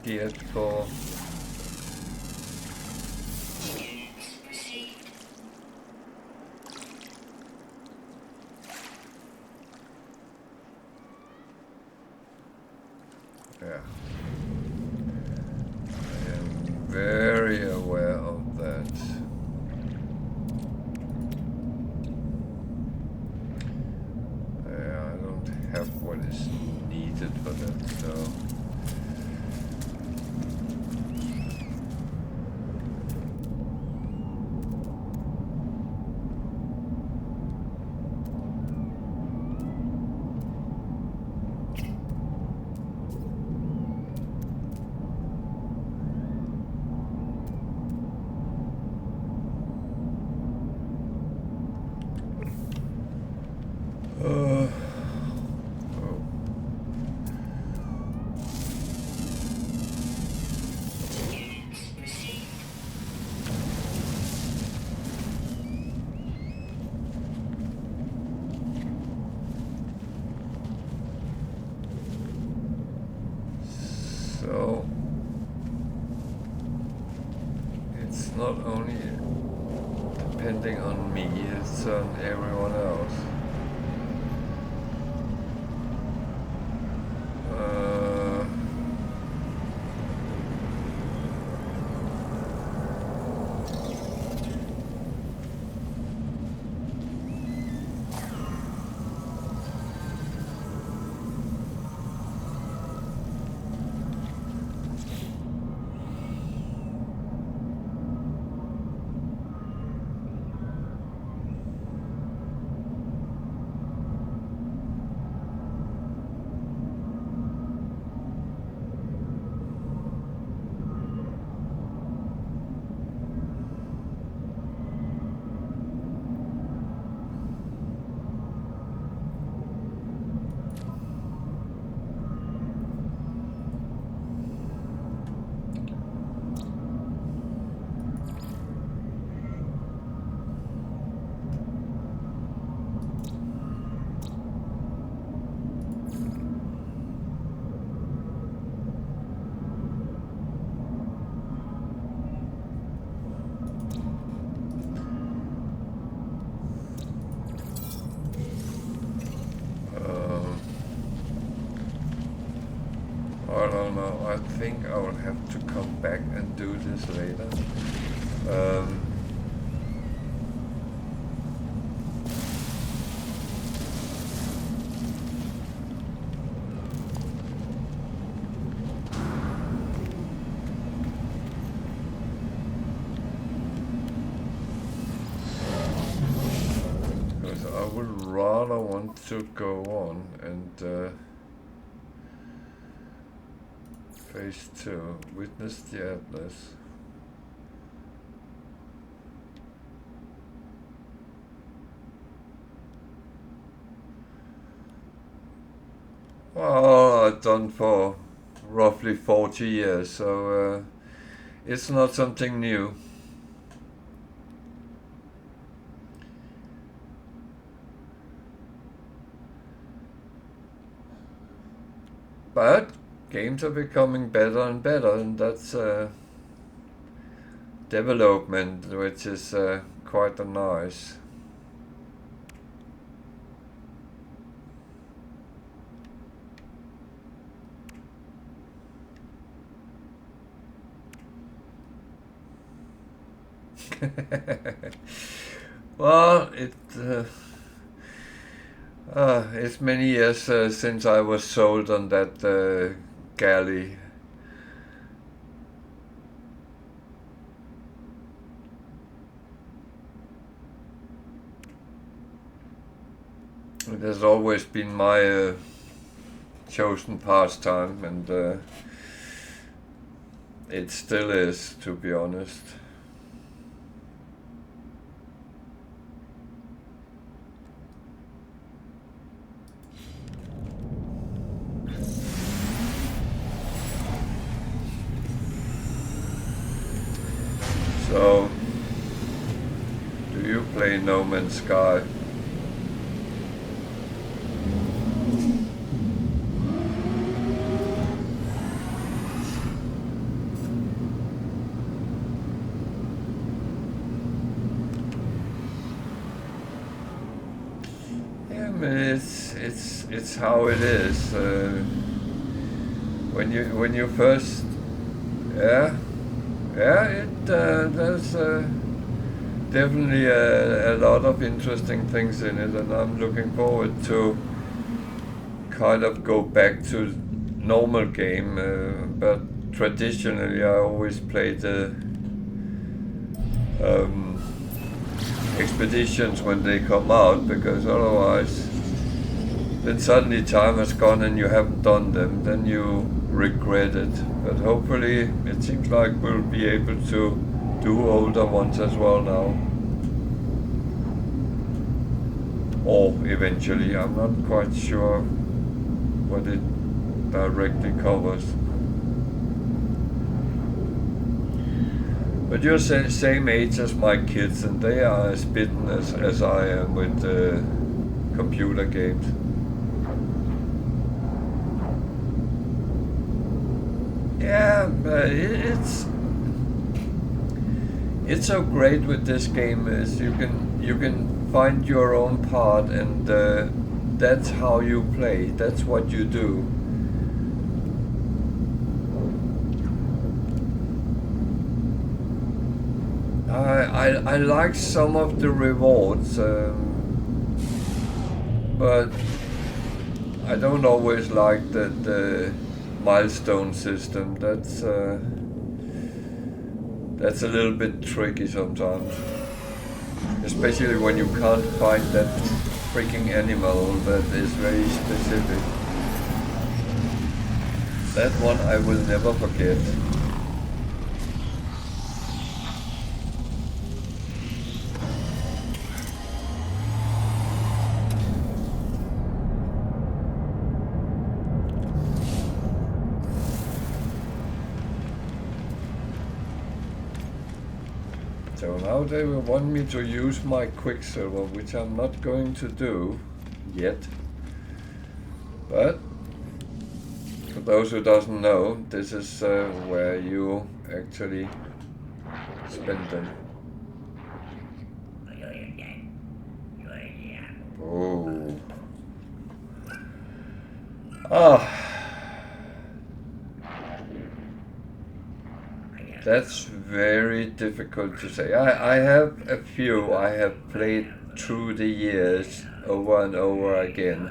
Geared for yeah, I am very aware of that. I don't have what is needed for that, so it's not only depending on me, it's on everyone else. I don't know, I think I will have to come back and do this later. Because I would rather want to go on and Phase 2, witness the Atlas. Well, I've done for roughly 40 years, so it's not something new. But games are becoming better and better, and that's development, which is quite nice. Well, it's many years since I was sold on that galley. It has always been my chosen pastime, and it still is, to be honest. So, do you play No Man's Sky? Yeah, I mean, it's how it is. When you first, yeah. There's definitely a lot of interesting things in it, and I'm looking forward to kind of go back to normal game. But traditionally, I always play the expeditions when they come out, because otherwise, then suddenly time has gone and you haven't done them. Then you regret it. But hopefully it seems like we'll be able to do older ones as well now. Or eventually, I'm not quite sure what it directly covers. But you're same age as my kids, and they are as bitten as I am with computer games. Yeah, it's so great with this game is you can find your own part, and that's how you play. That's what you do. I like some of the rewards, but I don't always like the milestone system. That's a little bit tricky sometimes, especially when you can't find that freaking animal that is very specific. That one I will never forget. So now they will want me to use my Quicksilver, which I'm not going to do yet. But for those who doesn't know, this is where you actually spend them. Oh. That's very difficult to say. I have a few I have played through the years over and over again.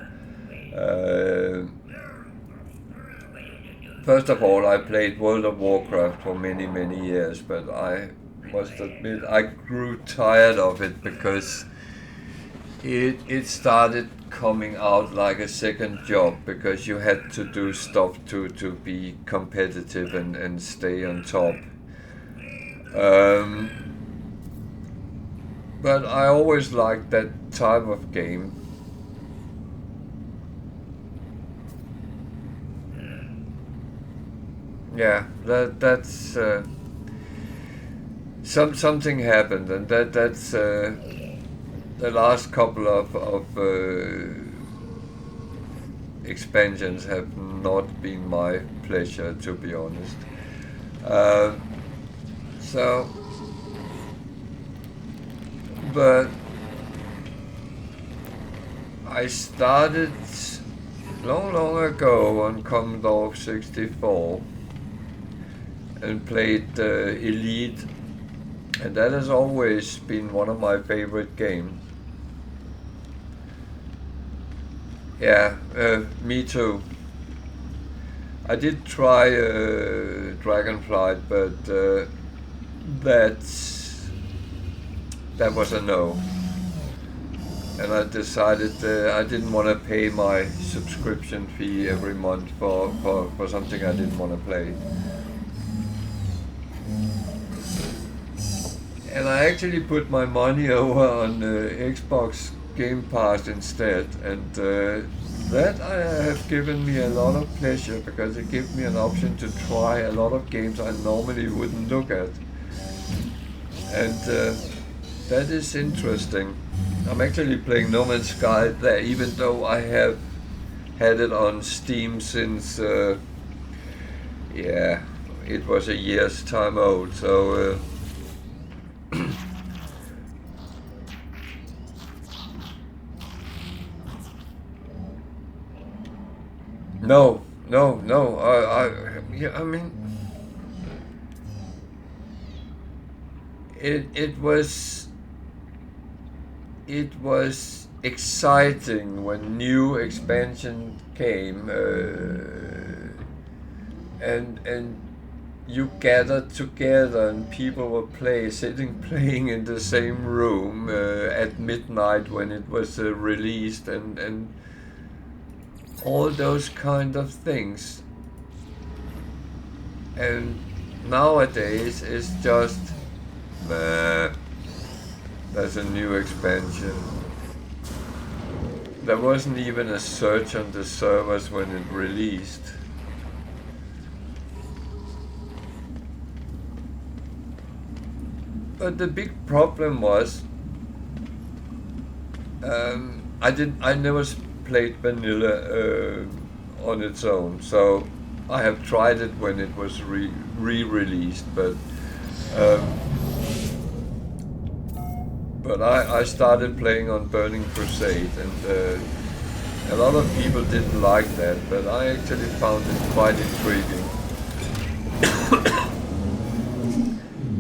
First of all, I played World of Warcraft for many years, but I must admit I grew tired of it because it started coming out like a second job, because you had to do stuff to be competitive and stay on top. But I always liked that type of game. Yeah, that's something happened, and that's the last couple of expansions have not been my pleasure, to be honest. But I started long ago on Commodore 64 and played Elite And that has always been one of my favorite games. Yeah, me too. I did try Dragonflight, but that was a no. And I decided I didn't want to pay my subscription fee every month for something I didn't want to play. And I actually put my money over on Xbox Game Pass instead, and that I have given me a lot of pleasure because it gives me an option to try a lot of games I normally wouldn't look at. And that is interesting. I'm actually playing No Man's Sky there, even though I have had it on Steam since, yeah, it was a year's time old, so no, no. Yeah, I mean, it was exciting when new expansion came, and you gathered together and people were sitting playing in the same room at midnight when it was released, and all those kind of things. And nowadays it's just, nah, there's a new expansion. There wasn't even a search on the servers when it released. But the big problem was, I never played vanilla on its own, so I have tried it when it was re-released, but I started playing on Burning Crusade, and a lot of people didn't like that, but I actually found it quite intriguing.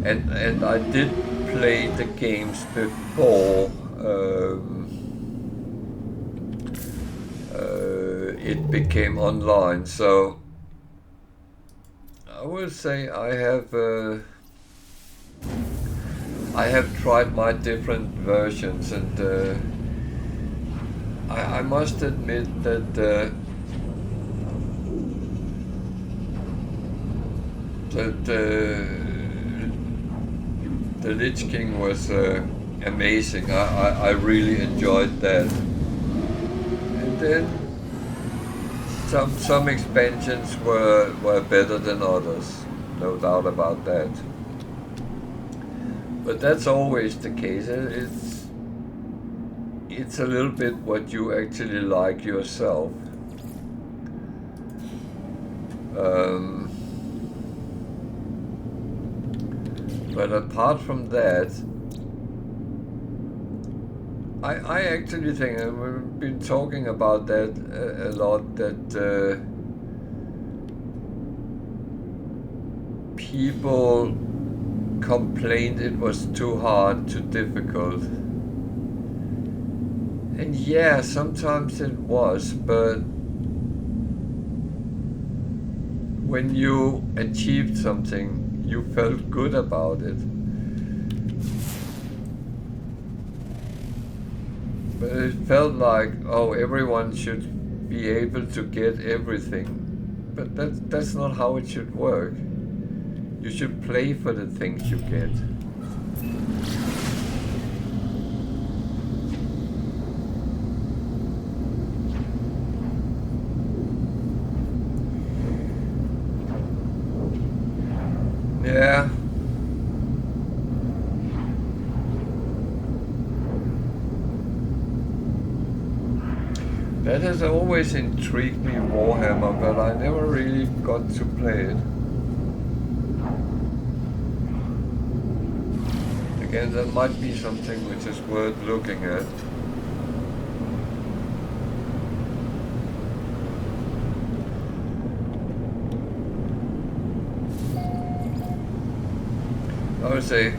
And I did play the games before it became online, so I will say I have tried my different versions, and I must admit that the Lich King was amazing. I really enjoyed that. And then some expansions were better than others, no doubt about that. But that's always the case. It's a little bit what you actually like yourself. But apart from that, I actually think, and we've been talking about that a lot, that people complained it was too hard, too difficult. And yeah, sometimes it was, but when you achieved something, you felt good about it. But it felt like, oh, everyone should be able to get everything. But that's not how it should work. You should play for the things you get. Yeah. That has always intrigued me, Warhammer, but I never really got to play it. Again, that might be something which is worth looking at. I would say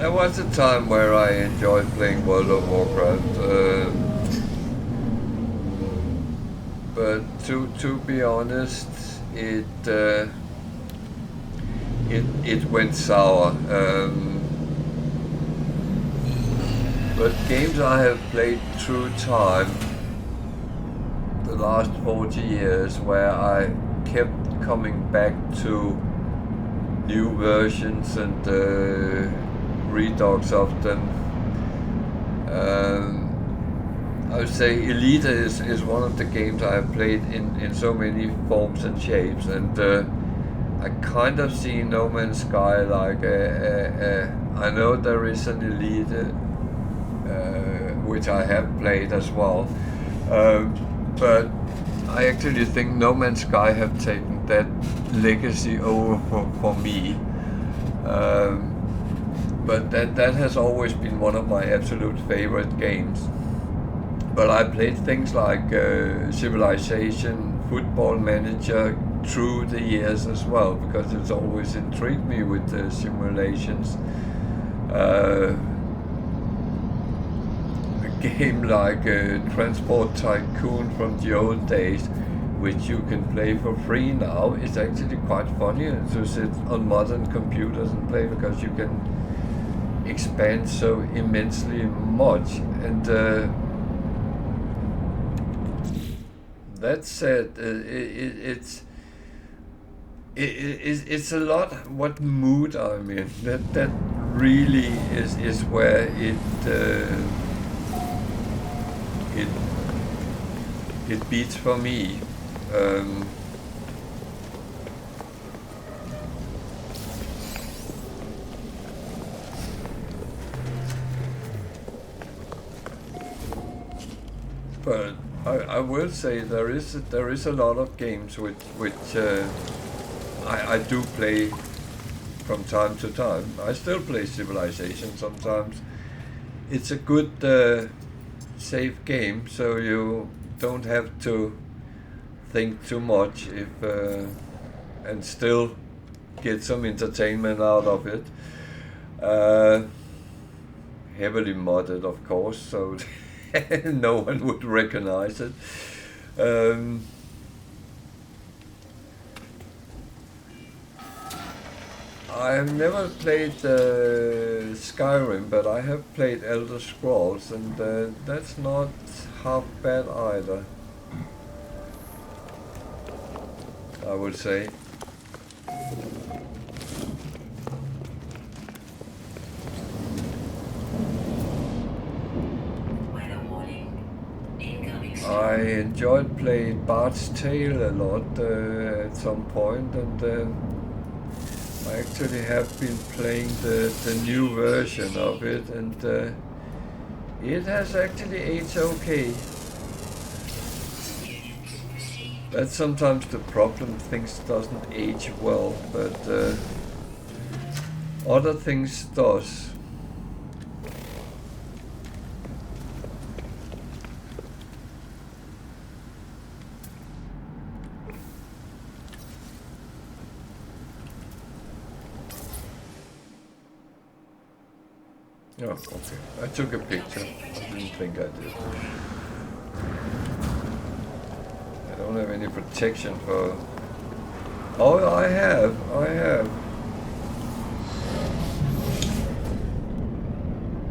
there was a time where I enjoyed playing World of Warcraft, but to be honest, it went sour. But games I have played through time, the last 40 years, where I kept coming back to new versions and redux of them. I would say Elite is one of the games I have played in so many forms and shapes, and I kind of see No Man's Sky like I know there is an Elite, which I have played as well, but I actually think No Man's Sky have taken that legacy over for me. But that has always been one of my absolute favorite games. But I played things like Civilization, Football Manager through the years as well, because it's always intrigued me with simulations. A game like Transport Tycoon from the old days, which you can play for free now, is actually quite funny to sit on modern computers and play, because you can expand so immensely much. And that said, it's a lot what mood I'm in. That really is where it beats for me. But I will say there is a lot of games which I do play from time to time. I still play Civilization sometimes. It's a good safe game, so you don't have to think too much and still get some entertainment out of it. Heavily modded, of course, so no one would recognize it. I have never played Skyrim, but I have played Elder Scrolls, and that's not half bad either, I would say. I enjoyed playing Bard's Tale a lot at some point, and I actually have been playing the new version of it, and it has actually aged okay. That's sometimes the problem, things doesn't age well, but other things does. Oh, okay. I took a picture. I didn't think I did. I don't have any protection for... Oh, I have.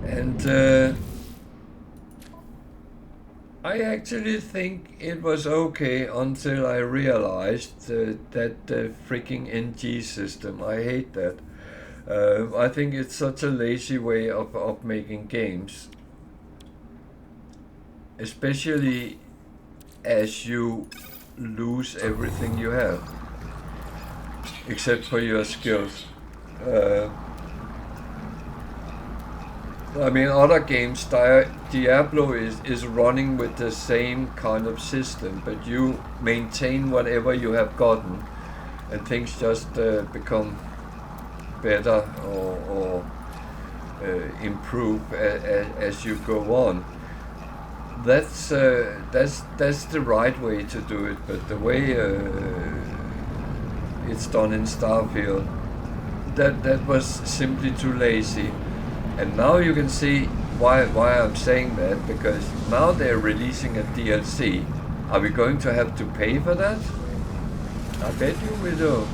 And I actually think it was okay until I realized that freaking NG system. I hate that. I think it's such a lazy way of making games, especially as you lose everything you have, except for your skills. I mean, other games, Diablo is running with the same kind of system, but you maintain whatever you have gotten, and things just become better or improve as you go on. That's the right way to do it, but the way it's done in Starfield, that was simply too lazy. And now you can see why I'm saying that, because now they're releasing a DLC. Are we going to have to pay for that? I bet you we do.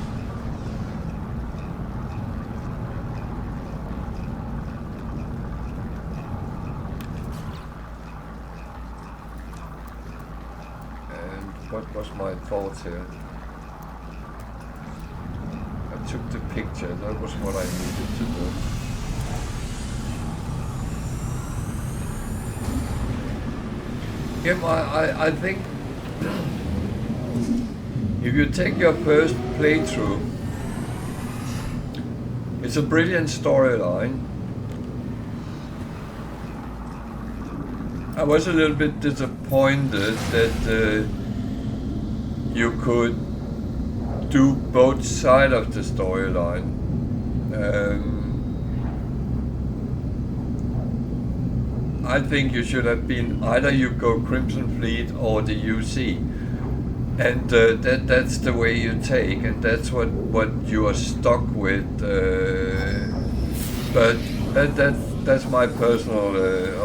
And what was my fault here? I took the picture, that was what I needed to do. Yeah, I think if you take your first playthrough, it's a brilliant storyline. I was a little bit disappointed that you could do both sides of the storyline. I think you should have been either you go Crimson Fleet or the UC, and that's the way you take, and that's what you are stuck with. But that's my personal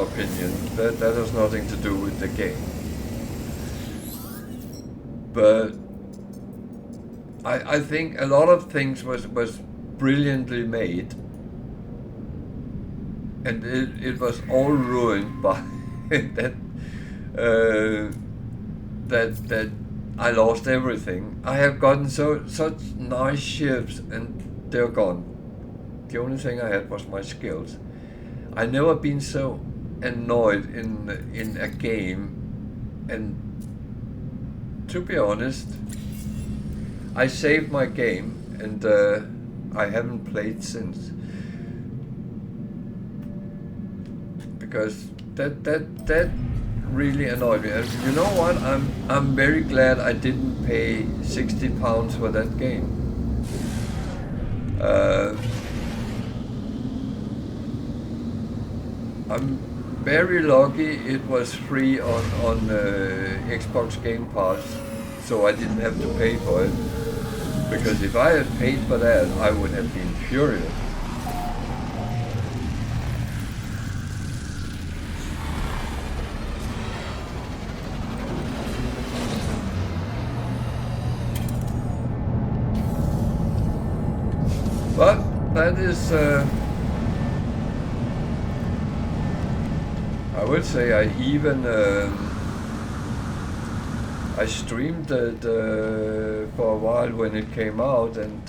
opinion. That has nothing to do with the game. But I think a lot of things was brilliantly made. And it was all ruined by that I lost everything. I have gotten such nice ships and they're gone. The only thing I had was my skills. I never been so annoyed in a game, and to be honest, I saved my game and I haven't played since. Because that really annoyed me. And you know what? I'm very glad I didn't pay £60 for that game. I'm very lucky it was free on Xbox Game Pass, so I didn't have to pay for it. Because if I had paid for that, I would have been furious. But that is, I would say I even, I streamed it for a while when it came out, and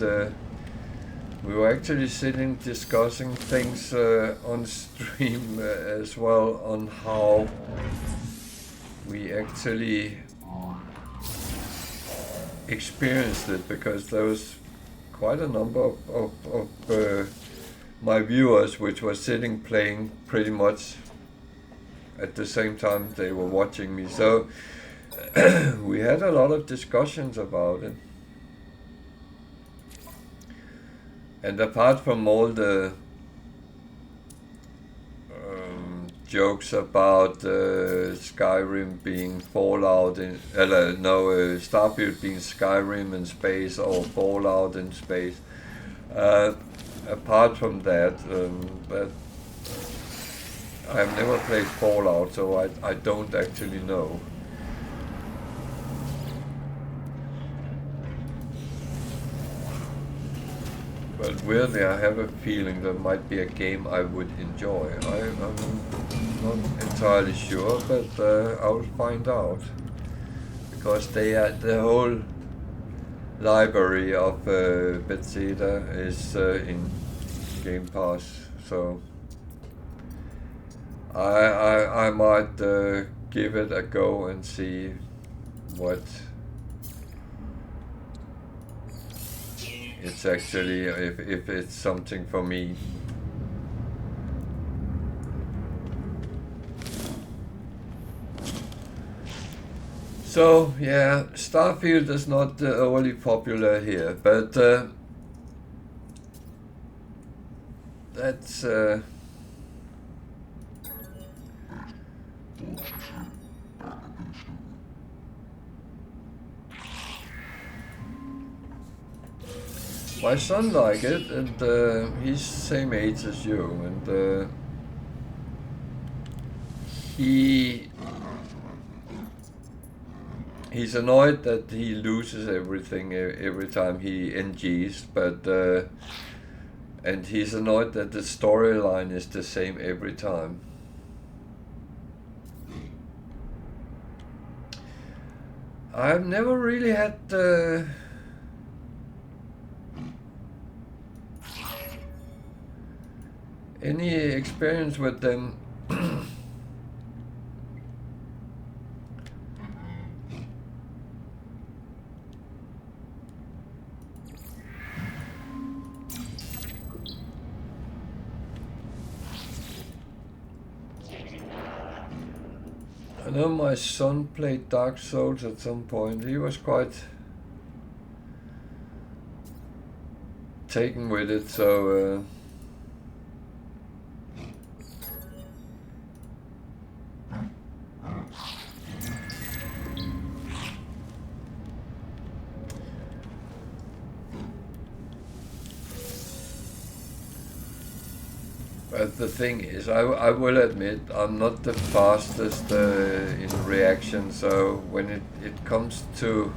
we were actually sitting discussing things on stream as well, on how we actually experienced it, because there was quite a number of my viewers which were sitting playing pretty much at the same time they were watching me. So we had a lot of discussions about it. And apart from all the jokes about Skyrim being Fallout in Starfield being Skyrim in space or Fallout in space. Apart from that, but I have never played Fallout, so I don't actually know. But weirdly, I have a feeling there might be a game I would enjoy. I'm not entirely sure, but I'll find out. Because the whole library of Bethesda is in Game Pass, so I might give it a go and see what it's actually, if it's something for me. So yeah, Starfield is not overly popular here, but that's My son like it, and he's same age as you, and he he's annoyed that he loses everything every time he NGs, but and he's annoyed that the storyline is the same every time. I've never really had any experience with them. I know my son played Dark Souls at some point. He was quite taken with it, so but the thing is, I will admit, I'm not the fastest in reaction, so when it comes to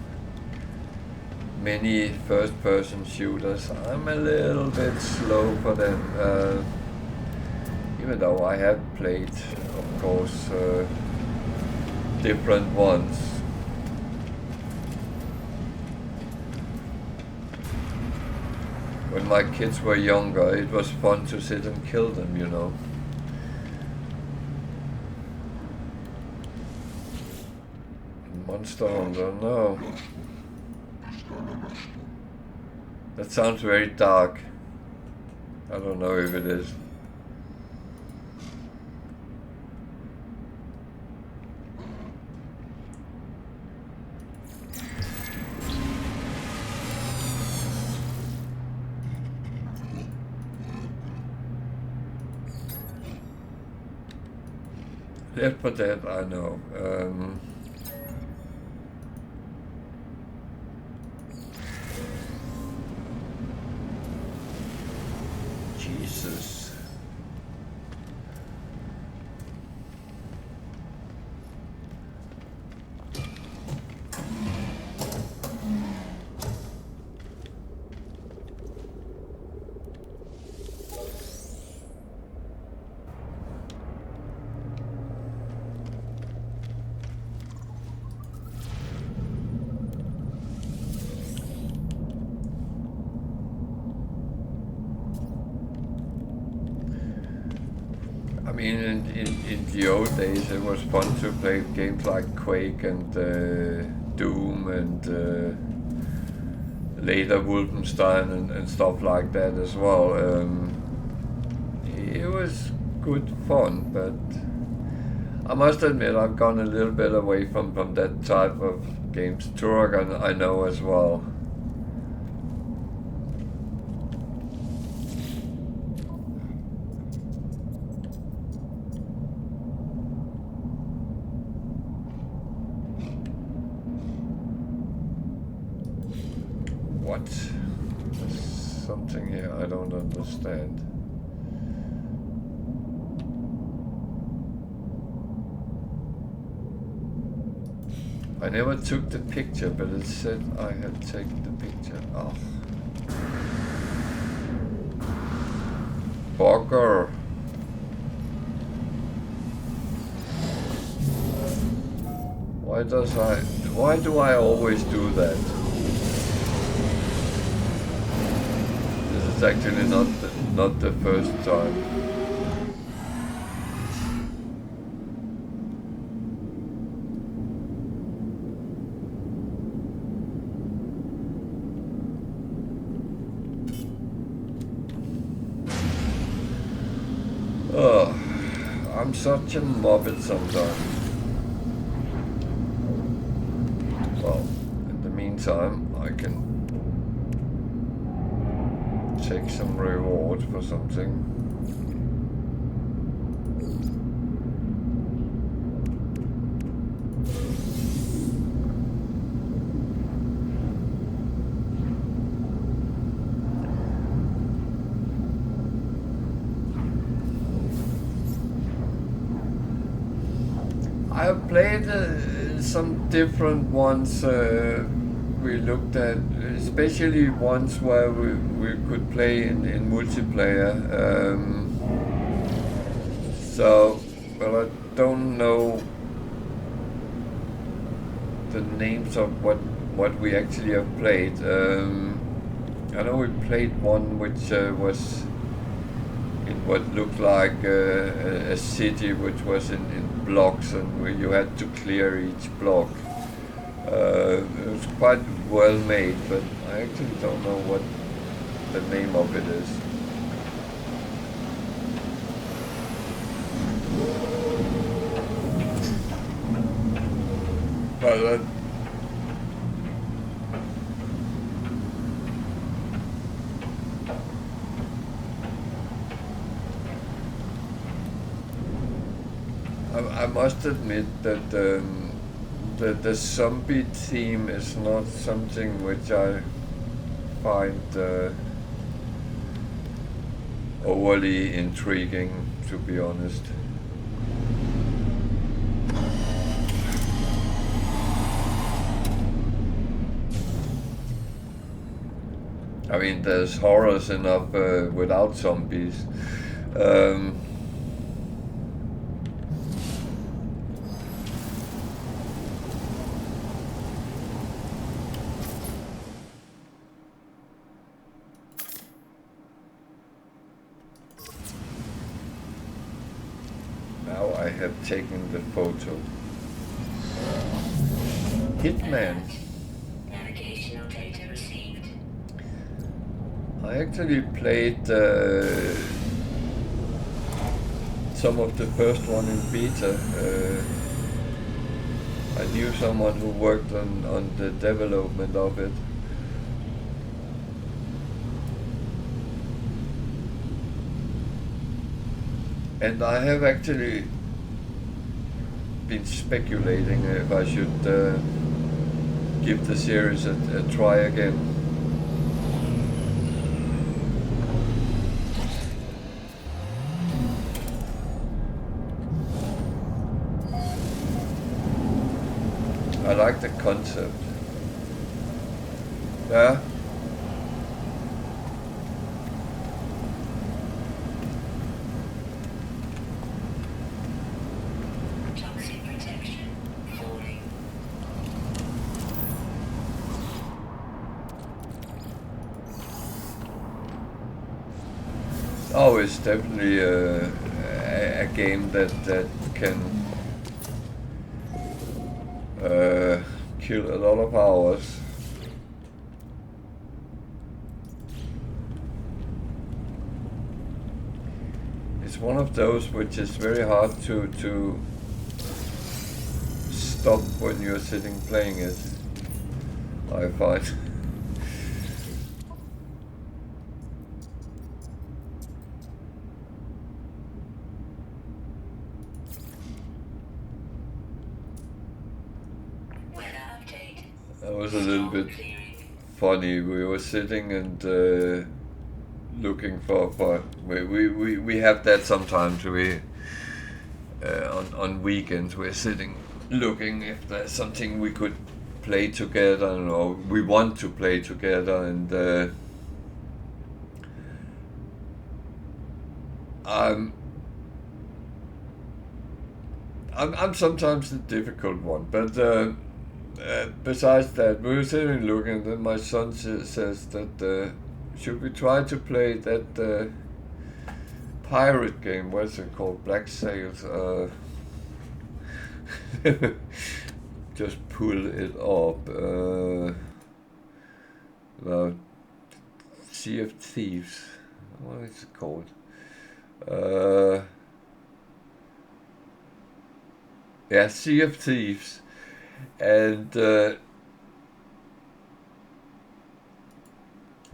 many first-person shooters, I'm a little bit slow for them, even though I have played, of course, different ones. When my kids were younger, it was fun to sit and kill them, you know. Monster Hunter, no. That sounds very dark. I don't know if it is. Left 4 Dead, I know. Jesus. I mean, in the old days, it was fun to play games like Quake and Doom and later Wolfenstein and stuff like that as well. It was good fun, but I must admit I've gone a little bit away from that type of games. Turok I know as well. What? There's something here I don't understand. I never took the picture, but it said I had taken the picture. Oh. Bugger. Why do I always do that? This is actually not the first time. Oh, I'm such a mobbit sometimes. Well, in the meantime, I can take some reward for something. I have played some different ones. We looked at, especially ones where we could play in multiplayer. Well, I don't know the names of what we actually have played. I know we played one which was in what looked like a city which was in blocks, and where you had to clear each block. It was quite well made, but I actually don't know what the name of it is. But I must admit that the zombie theme is not something which I find overly intriguing, to be honest. I mean, there's horrors enough without zombies. Now I have taken the photo. Hitman. Navigational data received. I actually played some of the first one in beta. I knew someone who worked on the development of it. And I have actually been speculating if I should give the series a try again. I like the concept. Yeah. Toxic protection falling. Oh, it's definitely a game that can kill a lot of hours. It's one of those which is very hard to stop when you're sitting playing it, I find. Weather update. That was a little bit funny. We were sitting and looking for we have that sometimes. We on weekends we're sitting looking if there's something we could play together, or we want to play together, and I'm sometimes the difficult one, but besides that, we were sitting looking, and then my son says that should we try to play that pirate game? What's it called? Black Sails. Just pull it up. Sea of Thieves. What is it called? Yeah, Sea of Thieves. And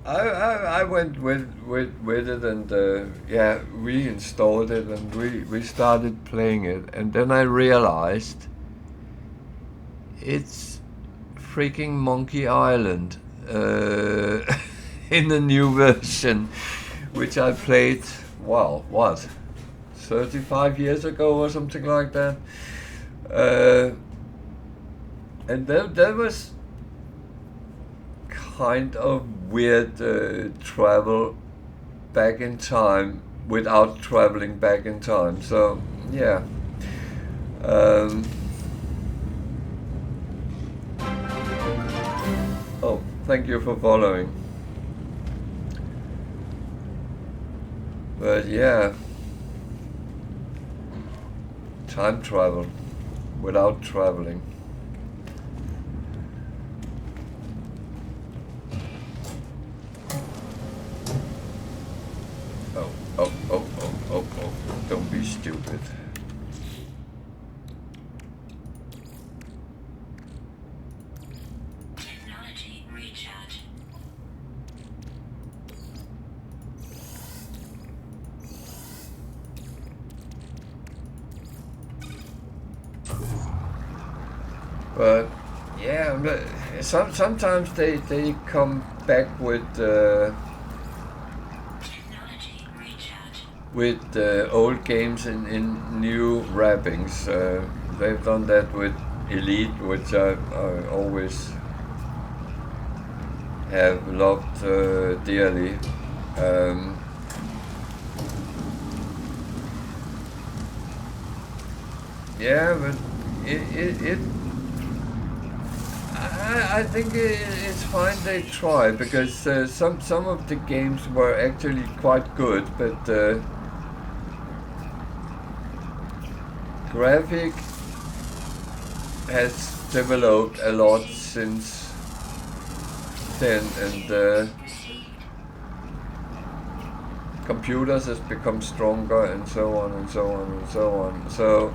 I went with it, and yeah, we installed it, and we started playing it, and then I realized it's freaking Monkey Island in the new version, which I played, well, what, 35 years ago or something like that. And that was kind of weird travel back in time without traveling back in time. So yeah. Oh, thank you for following. But yeah, time travel without traveling. Oh, don't be stupid. Technology recharge. But yeah, sometimes they come back with old games in new wrappings. They've done that with Elite, which I always have loved dearly. Yeah, but I think it's fine they try, because some of the games were actually quite good, but graphic has developed a lot since then, and computers has become stronger, and so on and so on and so on. So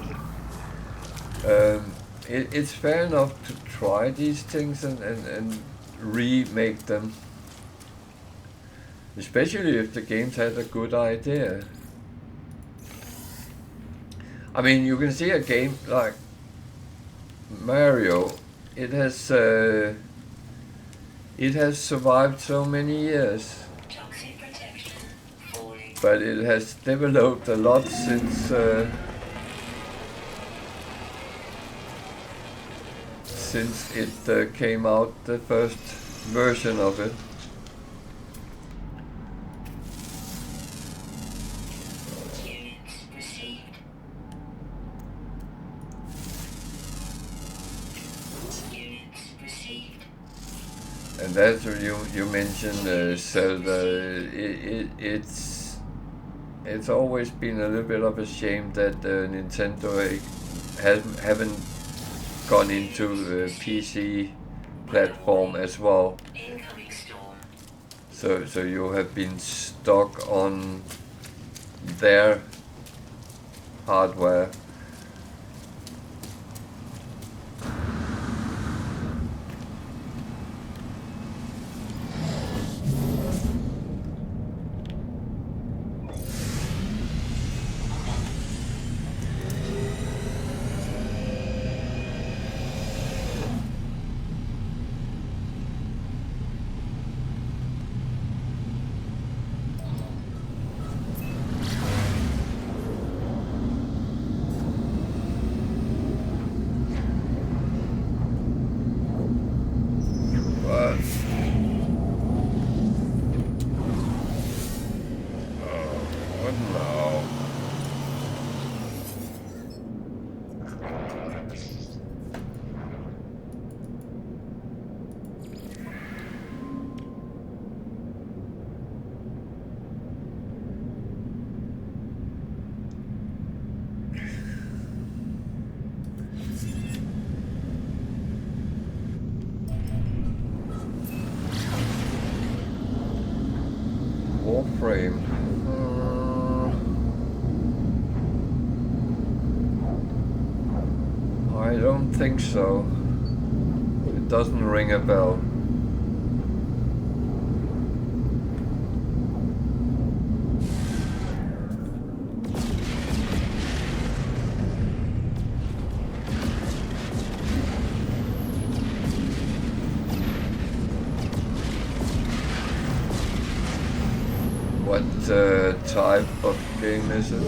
it's fair enough to try these things and remake them, especially if the games had a good idea. I mean, you can see a game like Mario. It has survived so many years, but it has developed a lot since it came out, the first version of it. And that's what you mentioned, Zelda. It's always been a little bit of a shame that Nintendo haven't gone into the PC platform as well. So you have been stuck on their hardware. Warframe. I don't think so. It doesn't ring a bell. What type of game is it?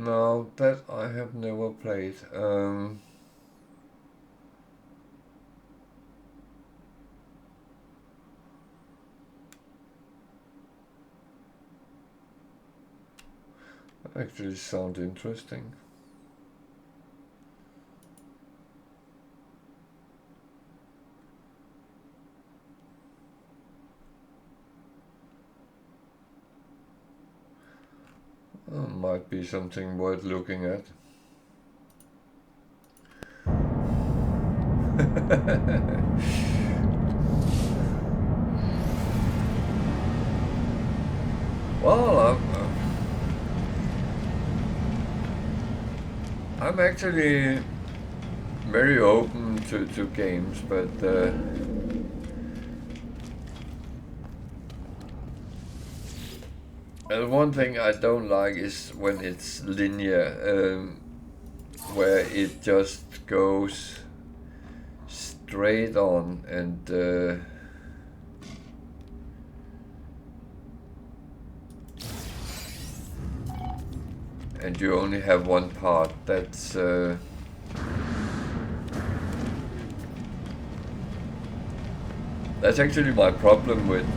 No, that I have never played. Actually sound interesting. Might be something worth looking at. Well, I'm actually very open to games, but one thing I don't like is when it's linear, where it just goes straight on and you only have one part. That's actually my problem with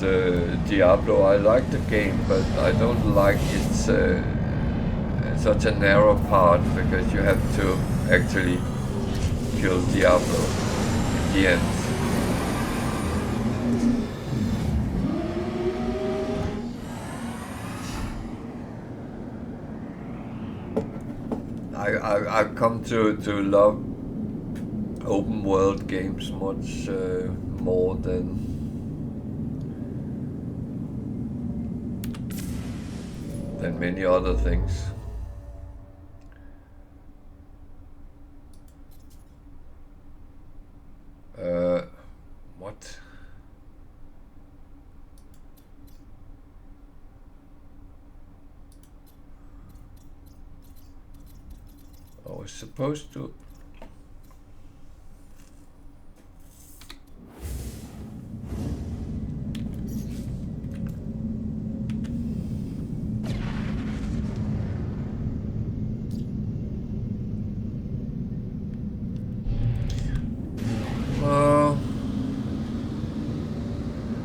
Diablo. I like the game, but I don't like its such a narrow part, because you have to actually kill Diablo in the end. I've come to love open world games much more than many other things. What? I was supposed to.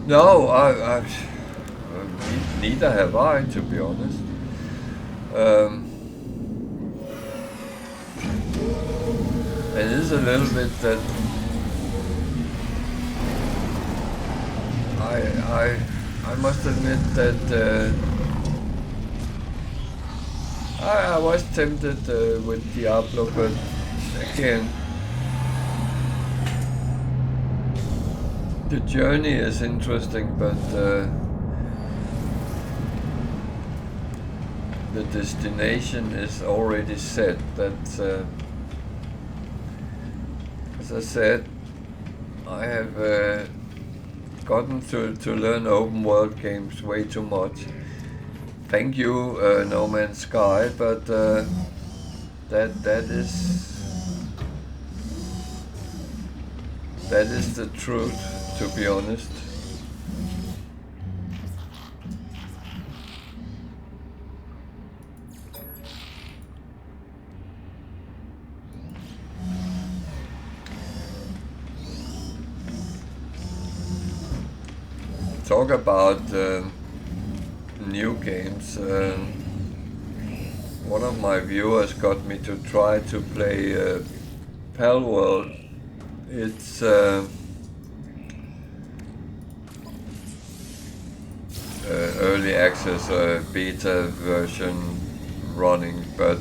No, neither have I, to be honest. It is a little bit that I must admit that I was tempted with Diablo, but again, the journey is interesting, but the destination is already set. That, as I said, I have gotten to learn open world games way too much. Thank you, No Man's Sky, but that is the truth, to be honest. Talk about new games. One of my viewers got me to try to play Pal World. It's early access beta version running, but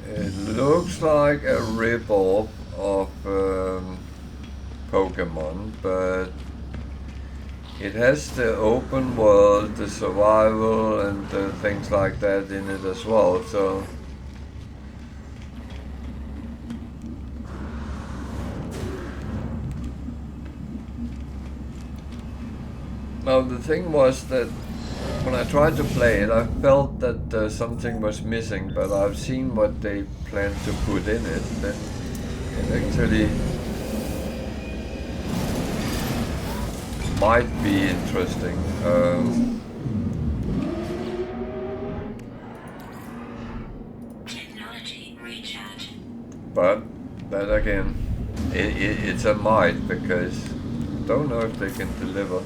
it looks like a rip-off of Pokemon, but it has the open world, the survival, and things like that in it as well. So now the thing was that when I tried to play it, I felt that something was missing, but I've seen what they plan to put in it, and it actually might be interesting. But that again, it's a might, because don't know if they can deliver.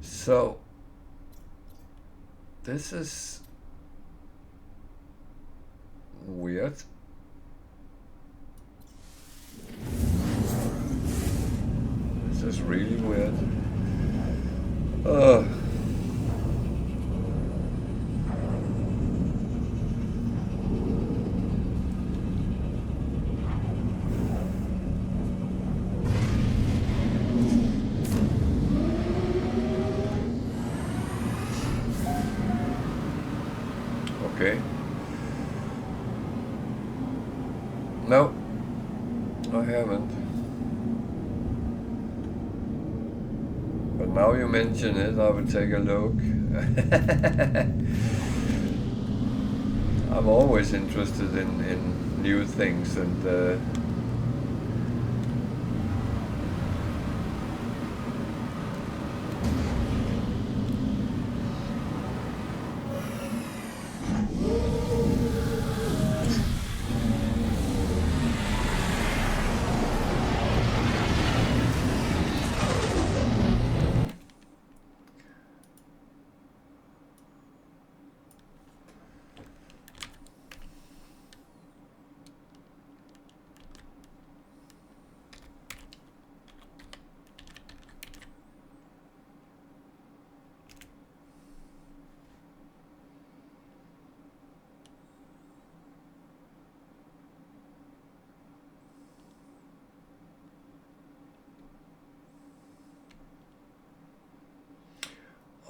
So this is weird. This is really weird. Okay. No, I haven't. But now you mention it, I will take a look. I'm always interested in new things, and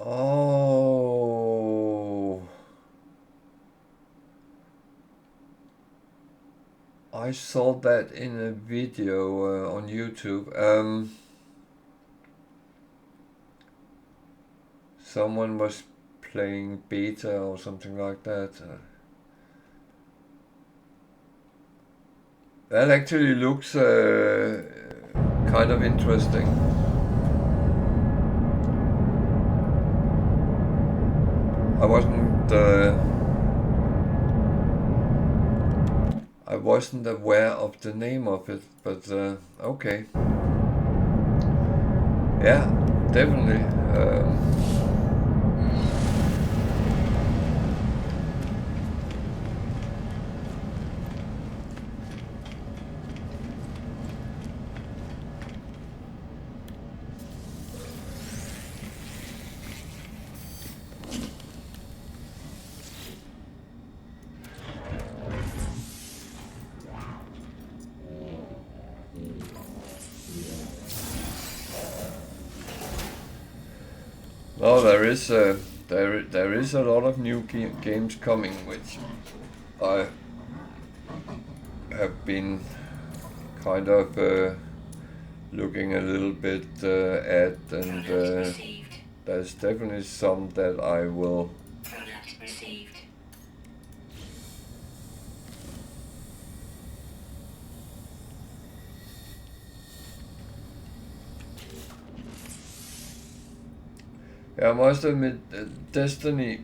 oh, I saw that in a video on YouTube. Someone was playing beta or something like that. That actually looks kind of interesting. I wasn't aware of the name of it, but okay. Yeah, definitely. No, there is a lot of new games coming, which I have been kind of looking a little bit at, and there's definitely some that I will. Product received. Yeah, I must admit, Destiny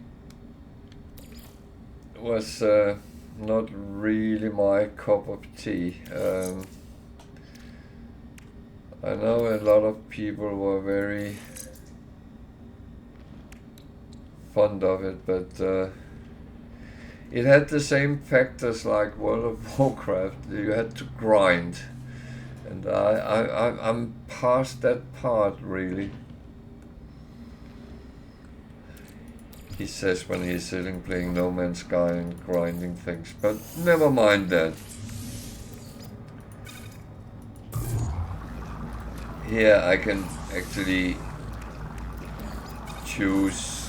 was not really my cup of tea. I know a lot of people were very fond of it, but it had the same factors like World of Warcraft. You had to grind, and I'm past that part, really. He says when he's sitting playing No Man's Sky and grinding things, but never mind that. Here I can actually choose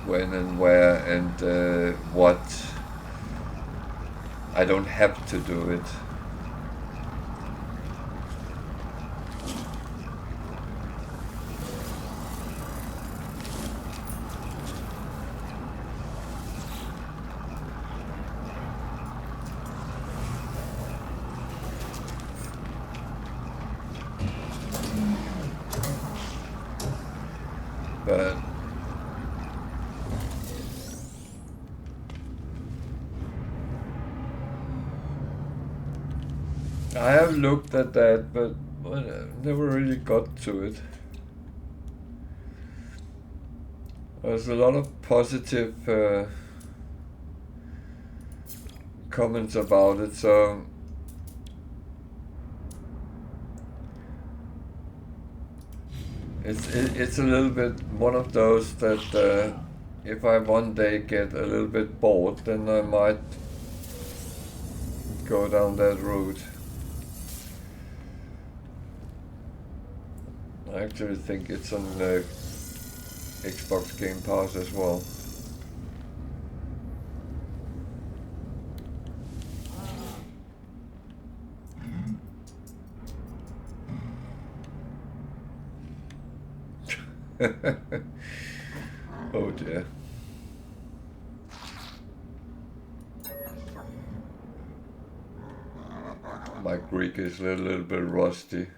when and where and what. I don't have to do it. I have looked at that, but never really got to it. There's a lot of positive comments about it, so it's a little bit one of those that if I one day get a little bit bored, then I might go down that route. I actually think it's on Xbox Game Pass as well. Oh dear. My Greek is a little bit rusty.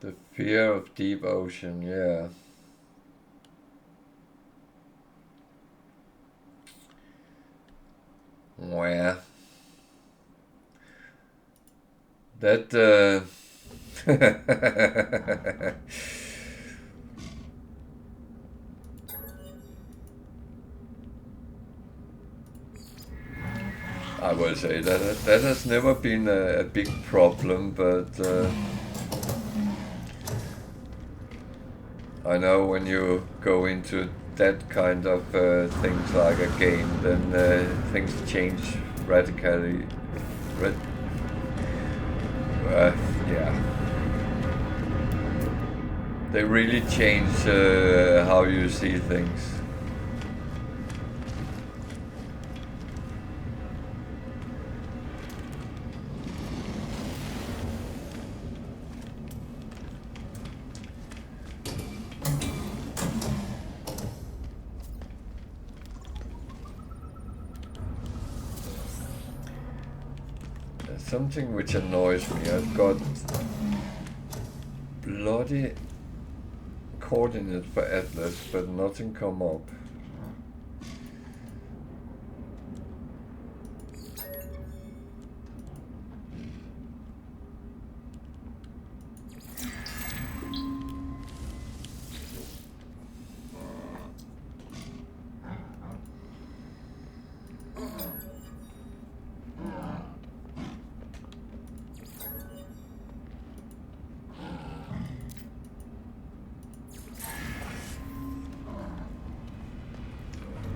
The fear of deep ocean, yeah. Where? That I will say that has never been a big problem, but I know when you go into that kind of things like a game, then things change radically. Yeah. They really change how you see things. Something which annoys me. I've got bloody coordinates for Atlas, but nothing come up.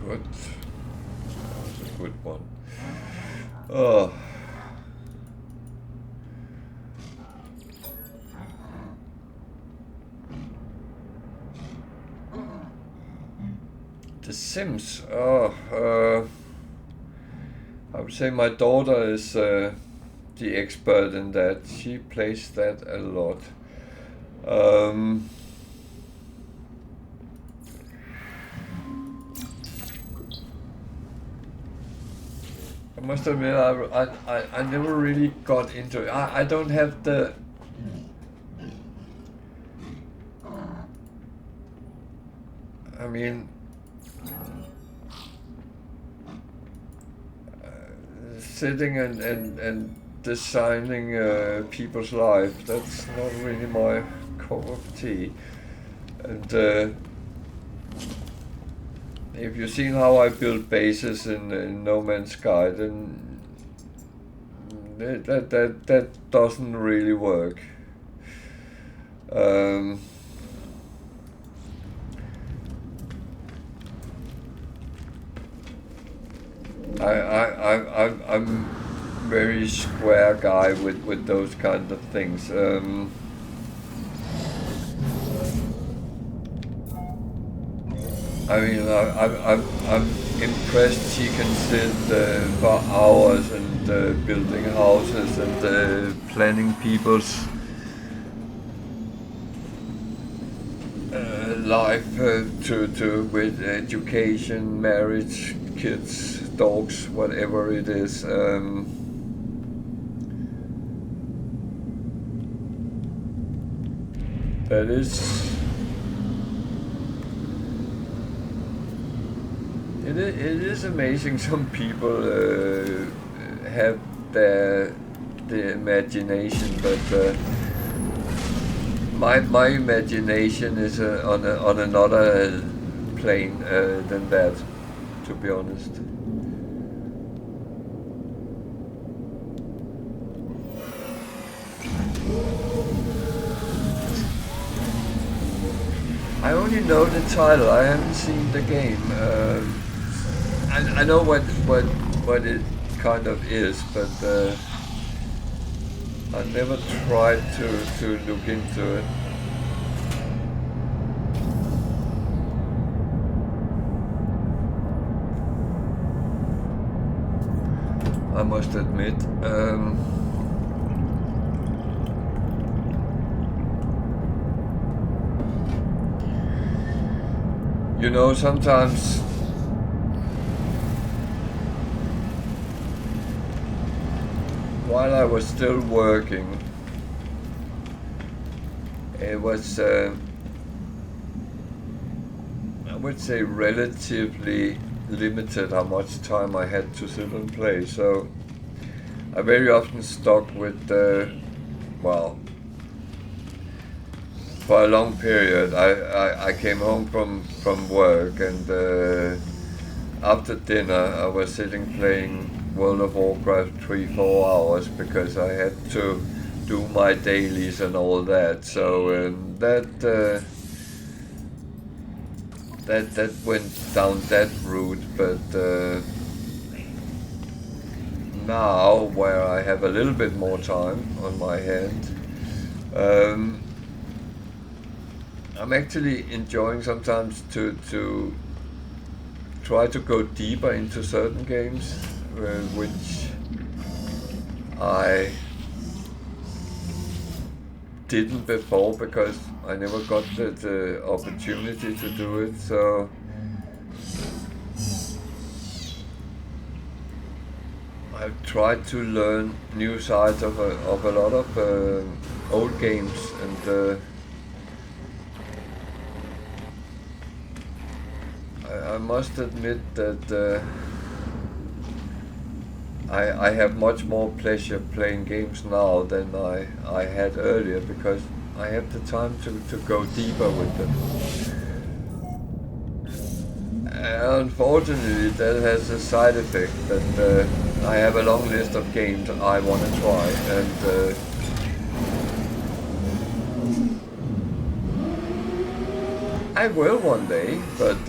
Good. That was a good one. Oh. The Sims. Oh, I would say my daughter is the expert in that. She plays that a lot. I must admit, I never really got into it. I don't have the... I mean... sitting and designing people's life, that's not really my cup of tea. And if you've seen how I build bases in No Man's Sky, then that doesn't really work. I'm very square guy with those kind of things. I mean, I'm impressed she can sit for hours and building houses and planning people's life to with education, marriage, kids, dogs, whatever it is. That is. It is amazing. Some people have the imagination, but my imagination is on another plane than that, to be honest. I only know the title. I haven't seen the game. I know what it kind of is, but I never tried to look into it. I must admit. You know, sometimes while I was still working, it was, I would say, relatively limited how much time I had to sit and play. So I very often stuck with, well, for a long period. I came home from work, and after dinner I was sitting playing World of Warcraft 3-4 hours because I had to do my dailies and all that. So that went down that route. But now, where I have a little bit more time on my hand, I'm actually enjoying sometimes to try to go deeper into certain games, which I didn't before because I never got the opportunity to do it. So I've tried to learn new sides of a lot of old games, and I must admit that I have much more pleasure playing games now than I had earlier, because I have the time to go deeper with them. Unfortunately, that has a side effect that I have a long list of games I want to try, and I will one day, but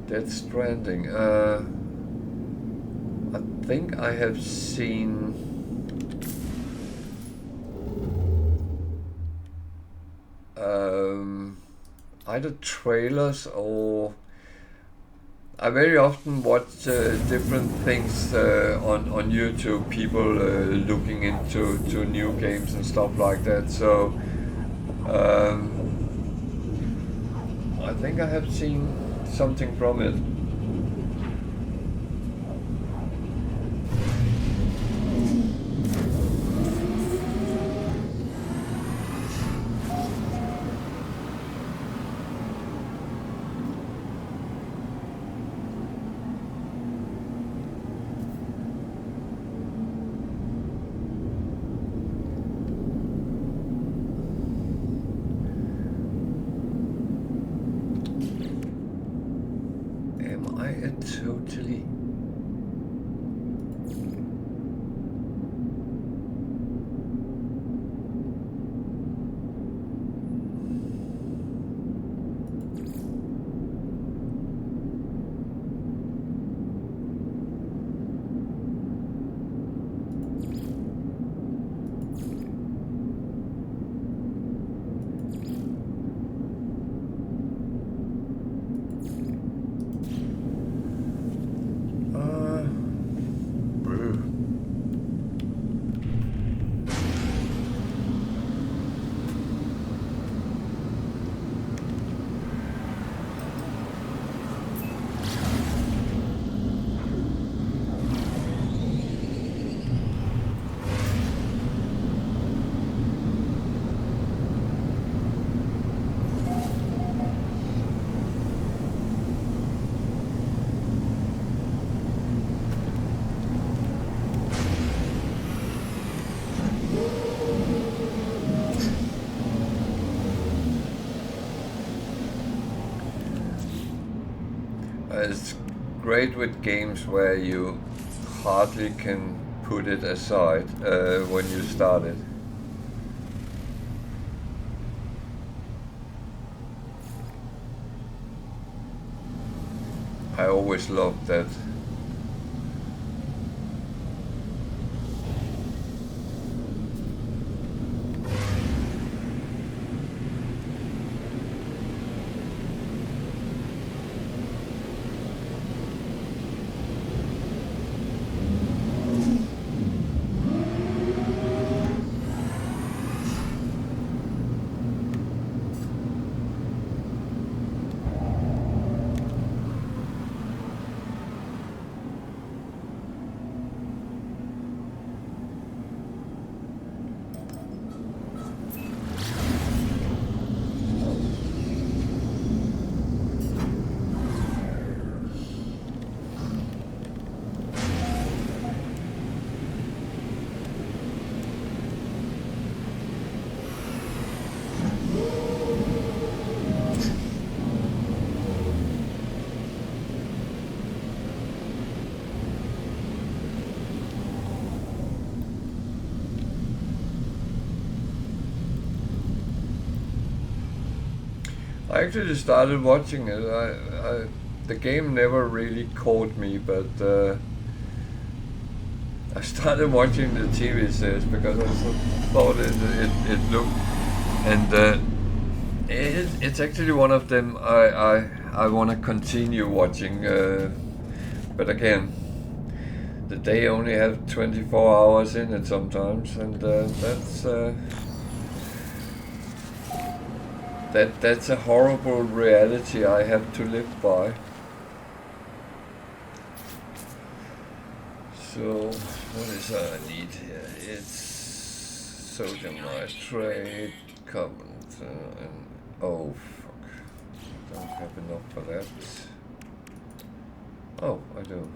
Death Stranding. I think I have seen either trailers, or I very often watch different things on YouTube. People looking into new games and stuff like that. So I think I have seen something from it. it's great with games where you hardly can put it aside when you start it. I always loved that. I actually started watching it. The game never really caught me, but I started watching the TV series because I thought it looked, and it's actually one of them I want to continue watching. But again, the day only have 24 hours in it sometimes, and that's a horrible reality I have to live by. So what is I need here? It's sodium nitrate, carbon, and oh fuck, don't have enough for that. Oh, I do.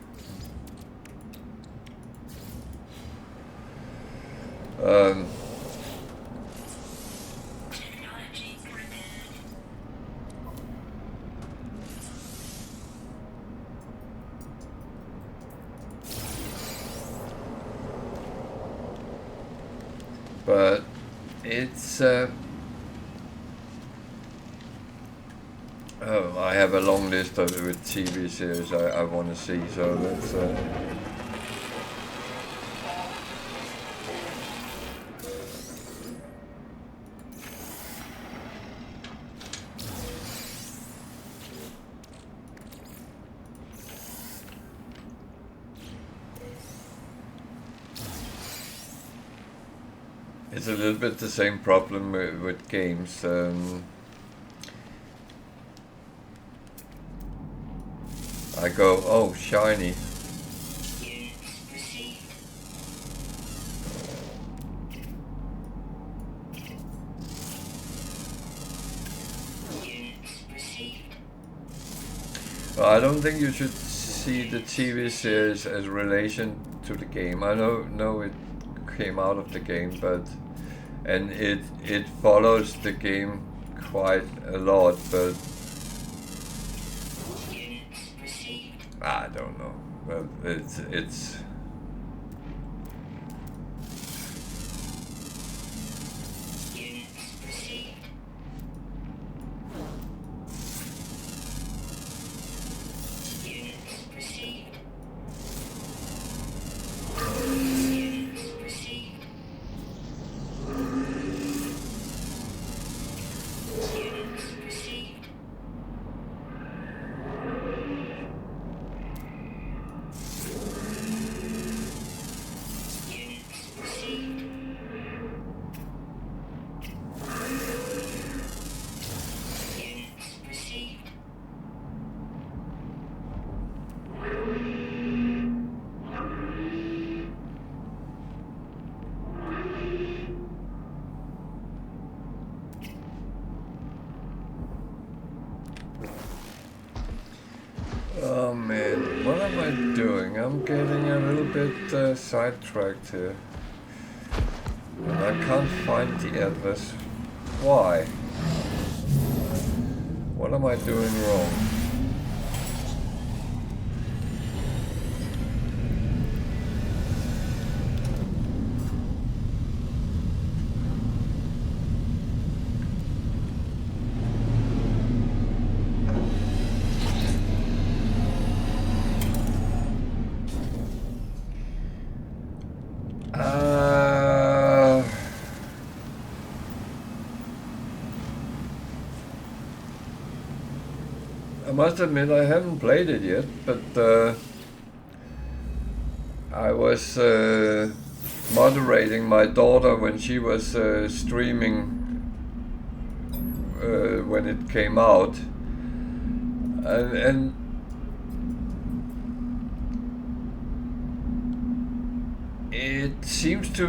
But it's oh, I have a long list of with TV series I want to see, so that's it's a little bit the same problem with games. I go, oh, shiny. Well, I don't think you should see the TV series as relation to the game. I know it came out of the game, but and it follows the game quite a lot, but I don't know. Well, it's oh man, what am I doing? I'm getting a little bit sidetracked here. And I can't find the address. Why? What am I doing wrong? must admit I haven't played it yet, but I was moderating my daughter when she was streaming when it came out, and it seems to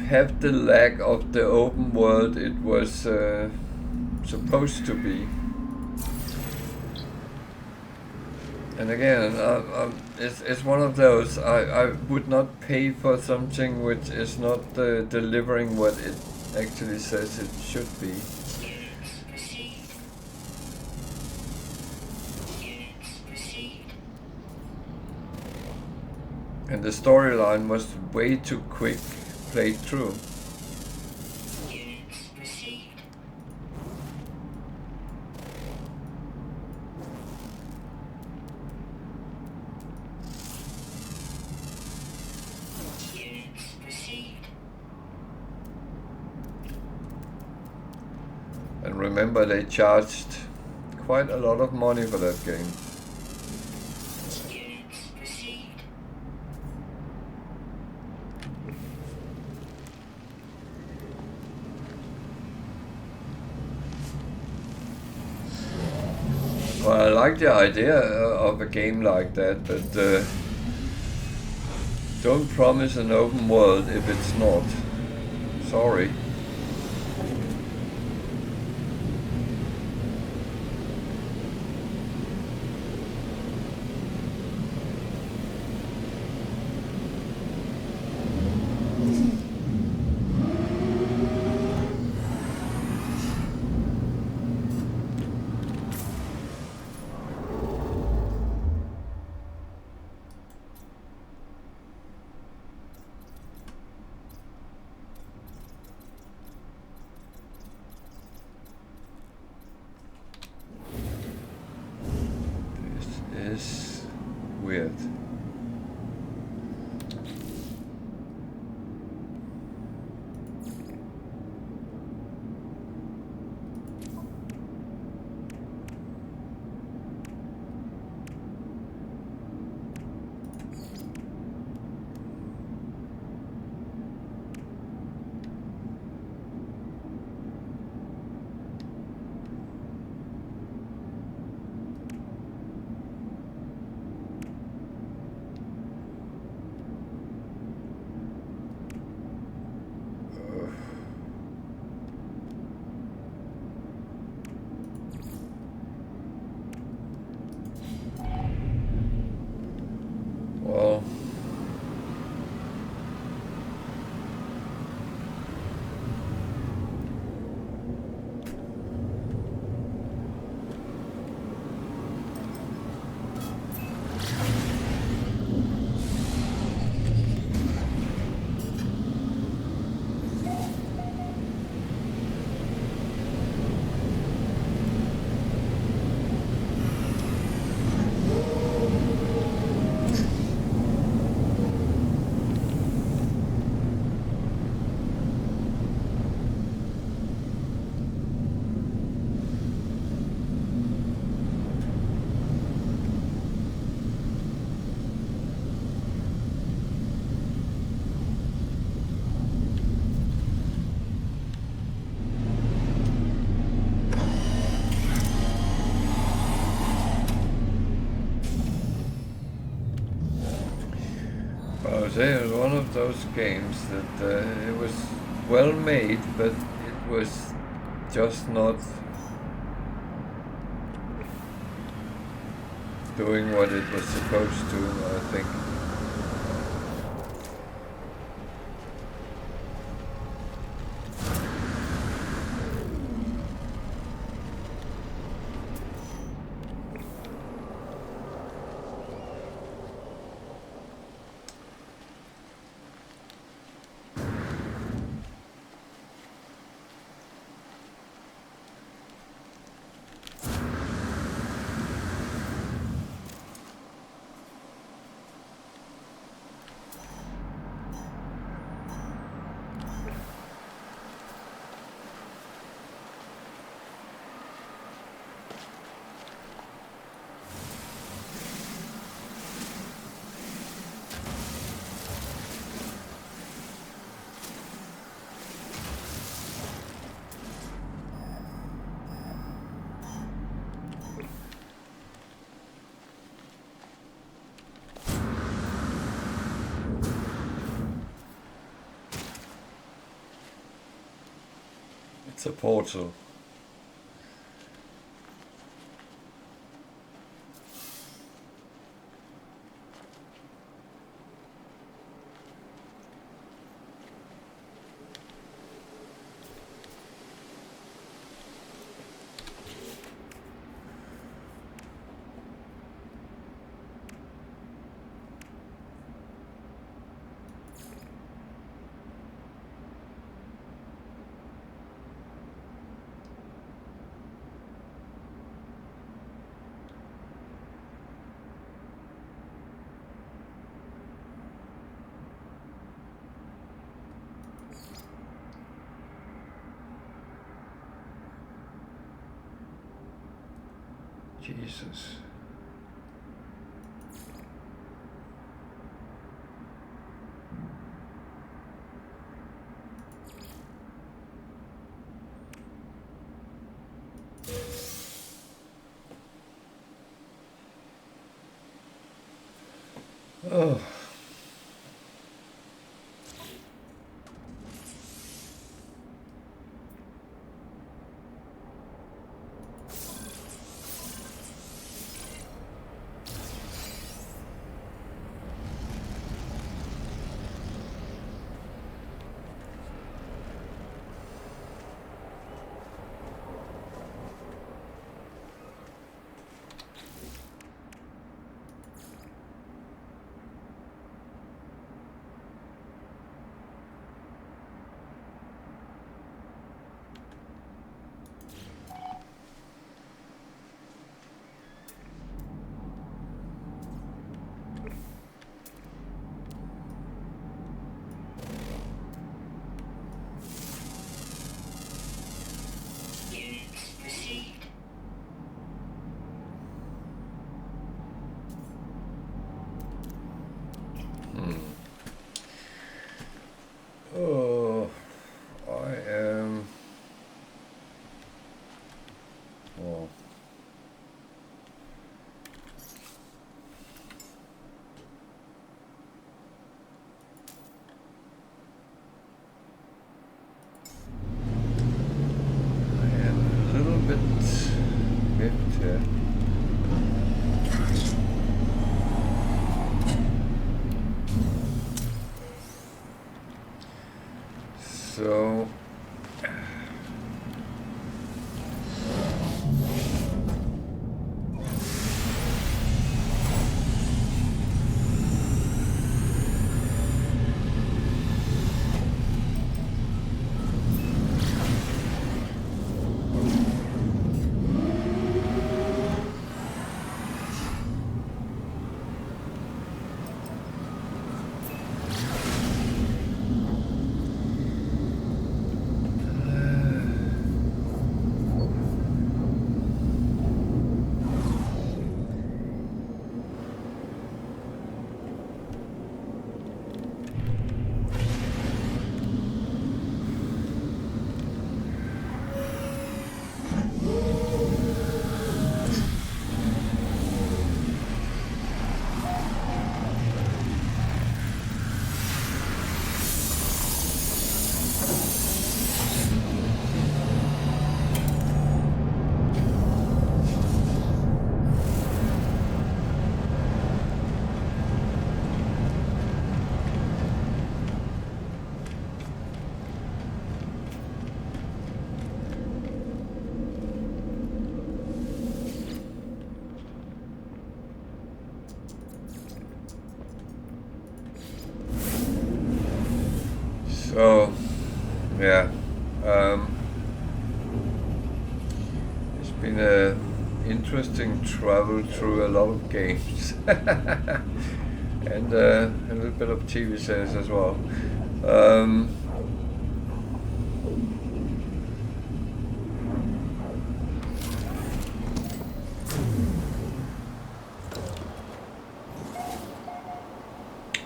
have the lack of the open world it was supposed to be. And again, it's one of those, I would not pay for something which is not delivering what it actually says it should be. Units received. Units received. And the storyline was way too quick played through. Units received. Units received. And remember, they charged quite a lot of money for that game. Units received. Well, I like the idea of a game like that, but don't promise an open world if it's not. Sorry. Is weird. Well, I would say it was one of those games that it was well made, but it was just not doing what it was supposed to, I think. It's a portal. Jesus. Oh. Units received. Oh, I am. Oh. I am a little bit miffed here. So. So, yeah, it's been a interesting travel through a lot of games and a little bit of TV series as well.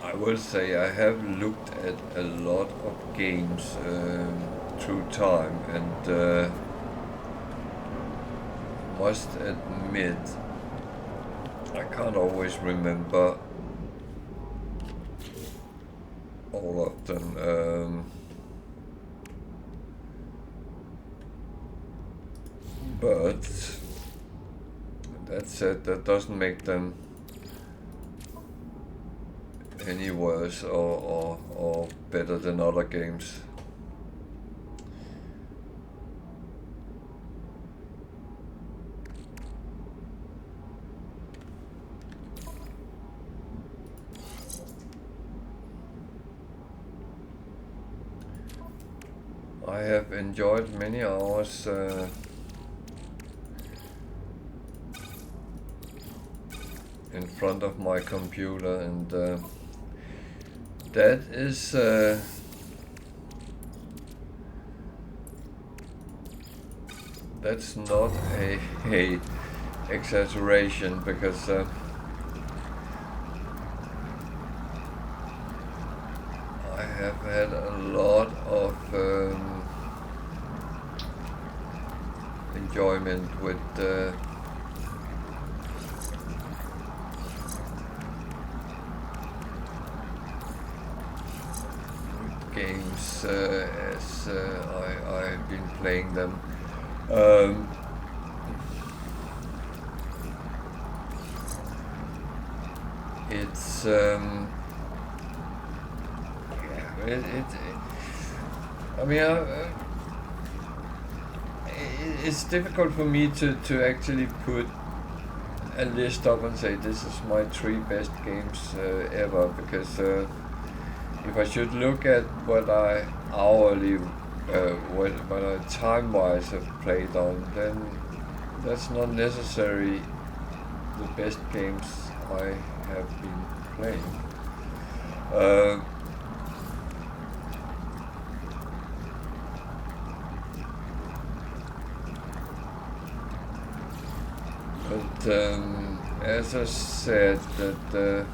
I will say I have looked at a lot of games through time, and must admit I can't always remember all of them. But that said, that doesn't make them any worse or better than other games. I have enjoyed many hours in front of my computer, and that is that's not a exaggeration, because I have had a lot of enjoyment with games as I've been playing them. It's I mean, it's difficult for me to actually put a list up and say this is my 3 best games ever, because if I should look at what I hourly, what I time-wise have played on, then that's not necessarily the best games I have been playing. But as I said, that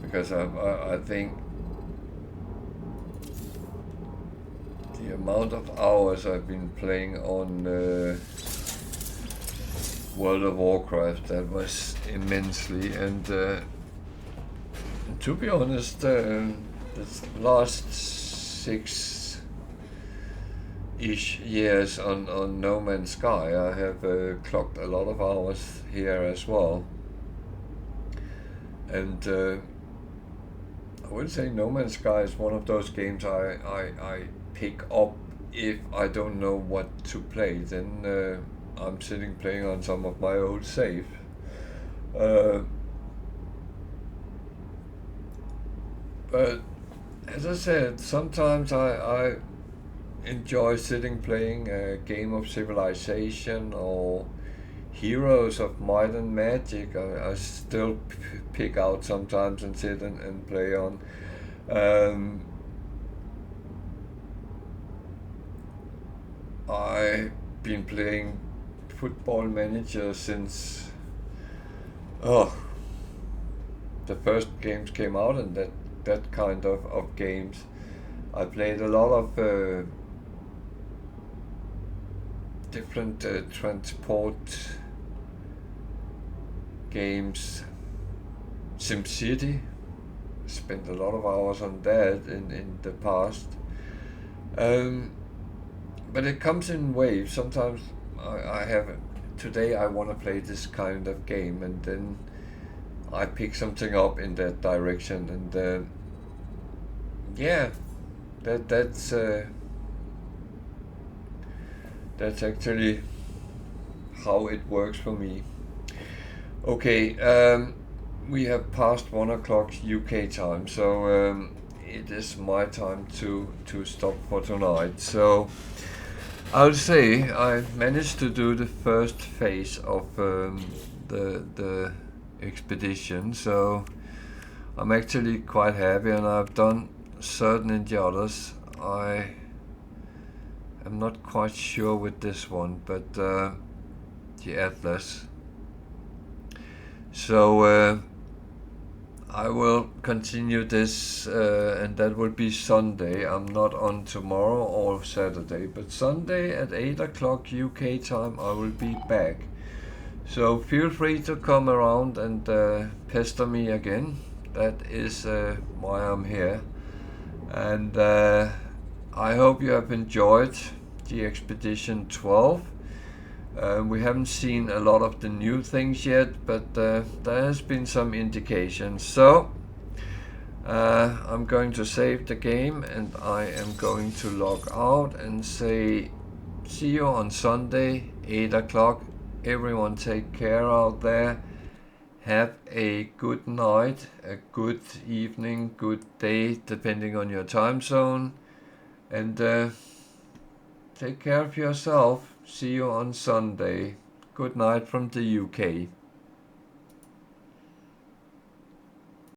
because I think the amount of hours I've been playing on World of Warcraft, that was immensely, and to be honest, the last 6-ish years on No Man's Sky, I have clocked a lot of hours here as well, and I would say No Man's Sky is one of those games I pick up if I don't know what to play. Then I'm sitting playing on some of my old save. But as I said, sometimes I enjoy sitting playing a game of Civilization or Heroes of Might and Magic. I still pick out sometimes and sit and play on. I've been playing Football Manager since the first games came out, and that kind of games. I played a lot of different transport games. SimCity, spent a lot of hours on that in the past. But it comes in waves. Sometimes I have, today I want to play this kind of game, and then I pick something up in that direction, and yeah, that's actually how it works for me. Okay, we have passed 1 o'clock UK time, so it is my time to stop for tonight. So I'll say I managed to do the first phase of the expedition, so I'm actually quite happy, and I've done certain in the others. I am not quite sure with this one, but the Atlas. So I will continue this, and that will be Sunday. I'm not on tomorrow or Saturday, but Sunday at 8 o'clock UK time I will be back. So feel free to come around and pester me again. That is why I'm here. And I hope you have enjoyed the Expedition 12. We haven't seen a lot of the new things yet, but there has been some indications. So I'm going to save the game and I am going to log out and say see you on Sunday, 8 o'clock. Everyone take care out there. Have a good night, a good evening, good day, depending on your time zone. And take care of yourself. See you on Sunday. Good night from the UK.